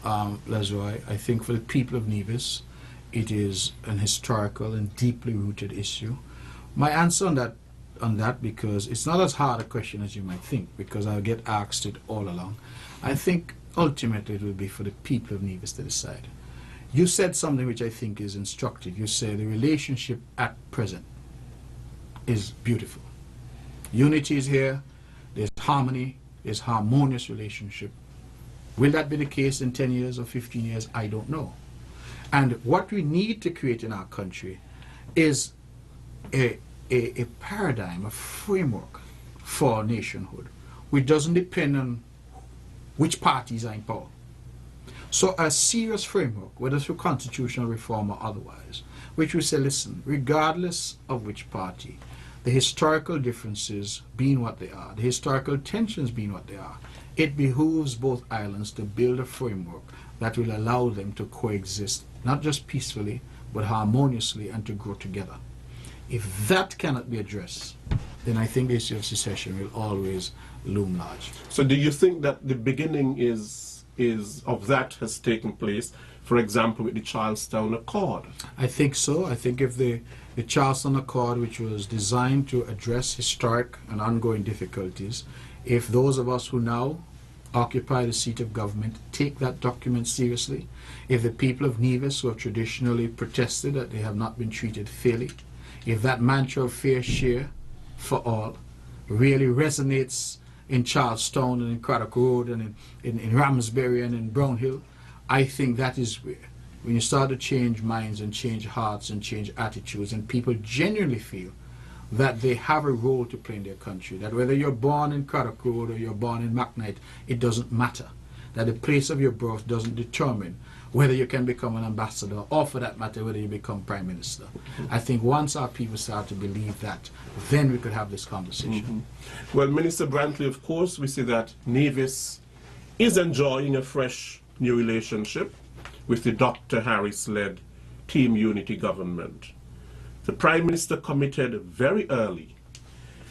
Lesroy. I think for the people of Nevis, it is an historical and deeply rooted issue. My answer on that, because it's not as hard a question as you might think, because I get asked it all along. I think ultimately it will be for the people of Nevis to decide. You said something which I think is instructive. You say the relationship at present is beautiful. Unity is here, there's harmony, there's harmonious relationship. Will that be the case in 10 years or 15 years? I don't know. And what we need to create in our country is a paradigm, a framework for nationhood, which doesn't depend on which parties are in power. So a serious framework, whether through constitutional reform or otherwise, which we say, listen, regardless of which party, the historical differences being what they are, the historical tensions being what they are, it behooves both islands to build a framework that will allow them to coexist, not just peacefully, but harmoniously and to grow together. If that cannot be addressed, then I think the issue of secession will always loom large. So do you think that the beginning of that has taken place, for example, with the Charlestown Accord? I think so. I think if the Charlestown Accord, which was designed to address historic and ongoing difficulties, if those of us who now occupy the seat of government take that document seriously, if the people of Nevis who have traditionally protested that they have not been treated fairly, if that mantra of fair share for all really resonates in Charlestown and in Craddock Road and in Ramsbury and in Brownhill, I think that is where, when you start to change minds and change hearts and change attitudes, and people genuinely feel that they have a role to play in their country, that whether you're born in Craddock Road or you're born in McKnight, it doesn't matter, that the place of your birth doesn't determine whether you can become an ambassador or, for that matter, whether you become prime minister. I think once our people start to believe that, then we could have this conversation. Well, Minister Brantley, of course, we see that Nevis is enjoying a fresh new relationship with the Dr. Harris-led Team Unity government. The Prime Minister committed very early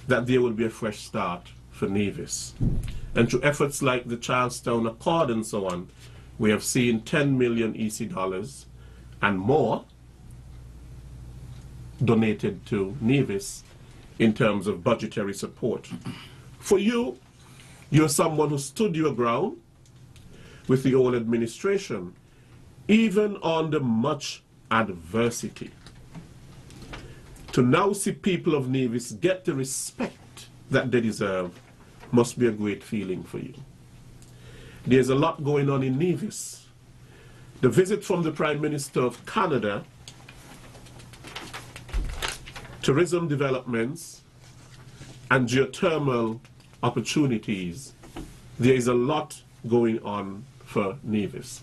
that there will be a fresh start for Nevis. And through efforts like the Charlestown Accord and so on, we have seen 10 million EC dollars and more donated to Nevis in terms of budgetary support. For you, you're someone who stood your ground with the old administration, even under much adversity. To now see people of Nevis get the respect that they deserve must be a great feeling for you. There's a lot going on in Nevis. The visit from the Prime Minister of Canada, tourism developments, and geothermal opportunities. There is a lot going on for Nevis.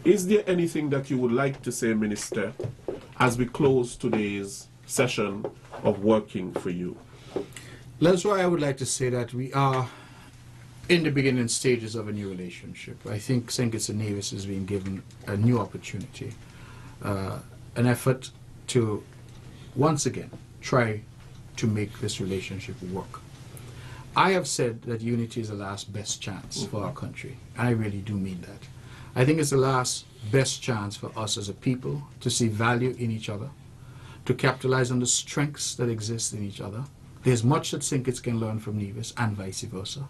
Is there anything that you would like to say, Minister, as we close today's session of Working for You? That's why I would like to say that we are in the beginning stages of a new relationship. I think St. Kitts and Nevis is being given a new opportunity, an effort to once again try to make this relationship work. I have said that unity is the last best chance for our country. I really do mean that. I think it's the last best chance for us as a people to see value in each other, to capitalize on the strengths that exist in each other. There's much that St. Kitts can learn from Nevis and vice versa.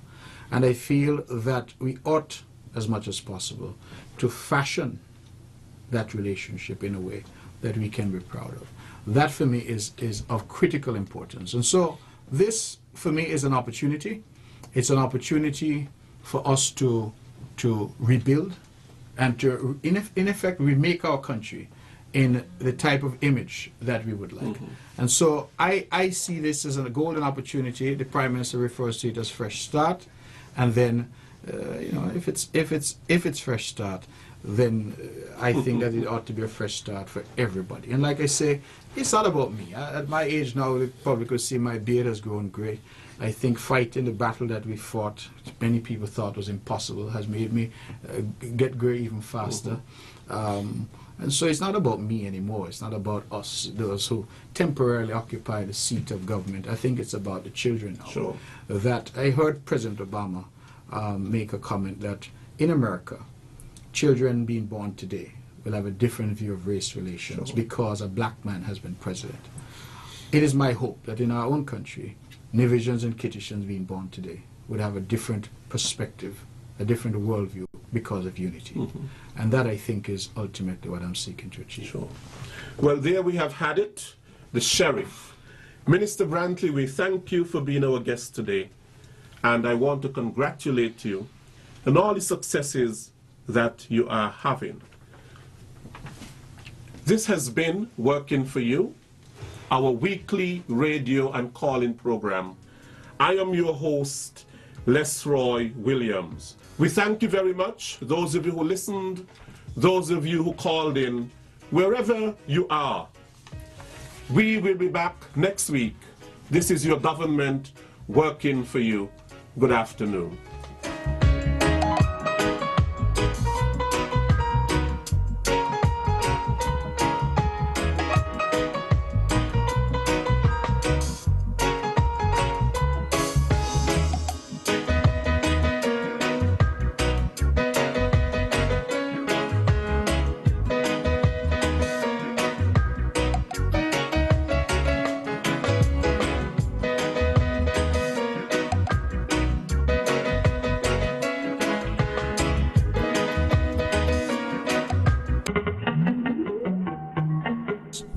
And I feel that we ought, as much as possible, to fashion that relationship in a way that we can be proud of. That for me is of critical importance. And so this for me is an opportunity. It's an opportunity for us to rebuild and to in effect remake our country in the type of image that we would like. And so I see this as a golden opportunity. The Prime Minister refers to it as fresh start, and then you know, if it's fresh start, then I think that it ought to be a fresh start for everybody. And like I say, it's not about me. At my age now, you probably could see my beard has grown grey. I think fighting the battle that we fought, many people thought was impossible, has made me get grey even faster. And so it's not about me anymore. It's not about us, those who temporarily occupy the seat of government. I think it's about the children now. Sure. That I heard President Obama make a comment that in America, children being born today will have a different view of race relations because a black man has been president. It is my hope that in our own country, Nevisians and Kittitians being born today would have a different perspective, a different worldview because of unity. And that, I think, is ultimately what I'm seeking to achieve. Sure. Well, there we have had it, the Sheriff. Minister Brantley, we thank you for being our guest today, and I want to congratulate you on all the successes that you are having. This has been Working for You, our weekly radio and call-in program. I am your host, Lesroy Williams. We thank you very much, those of you who listened, those of you who called in, wherever you are. We will be back next week. This is your government working for you. Good afternoon.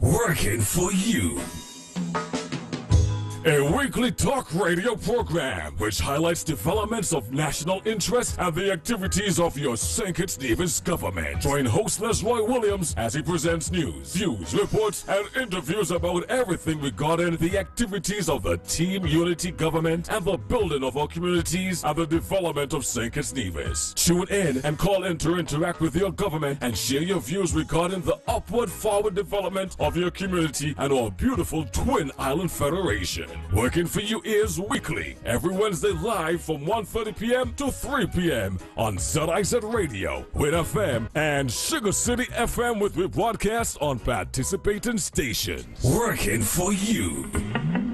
Working for You. A weekly talk radio program which highlights developments of national interest and the activities of your St. Kitts Nevis government. Join host Lesroy Williams as he presents news, views, reports, and interviews about everything regarding the activities of the Team Unity government and the building of our communities and the development of St. Kitts Nevis. Tune in and call in to interact with your government and share your views regarding the upward forward development of your community and our beautiful Twin Island Federation. Working for You is weekly, every Wednesday live from 1:30 p.m. to 3 p.m. on ZIZ Radio, WIN FM, and Sugar City FM with rebroadcasts on participating stations. Working for You.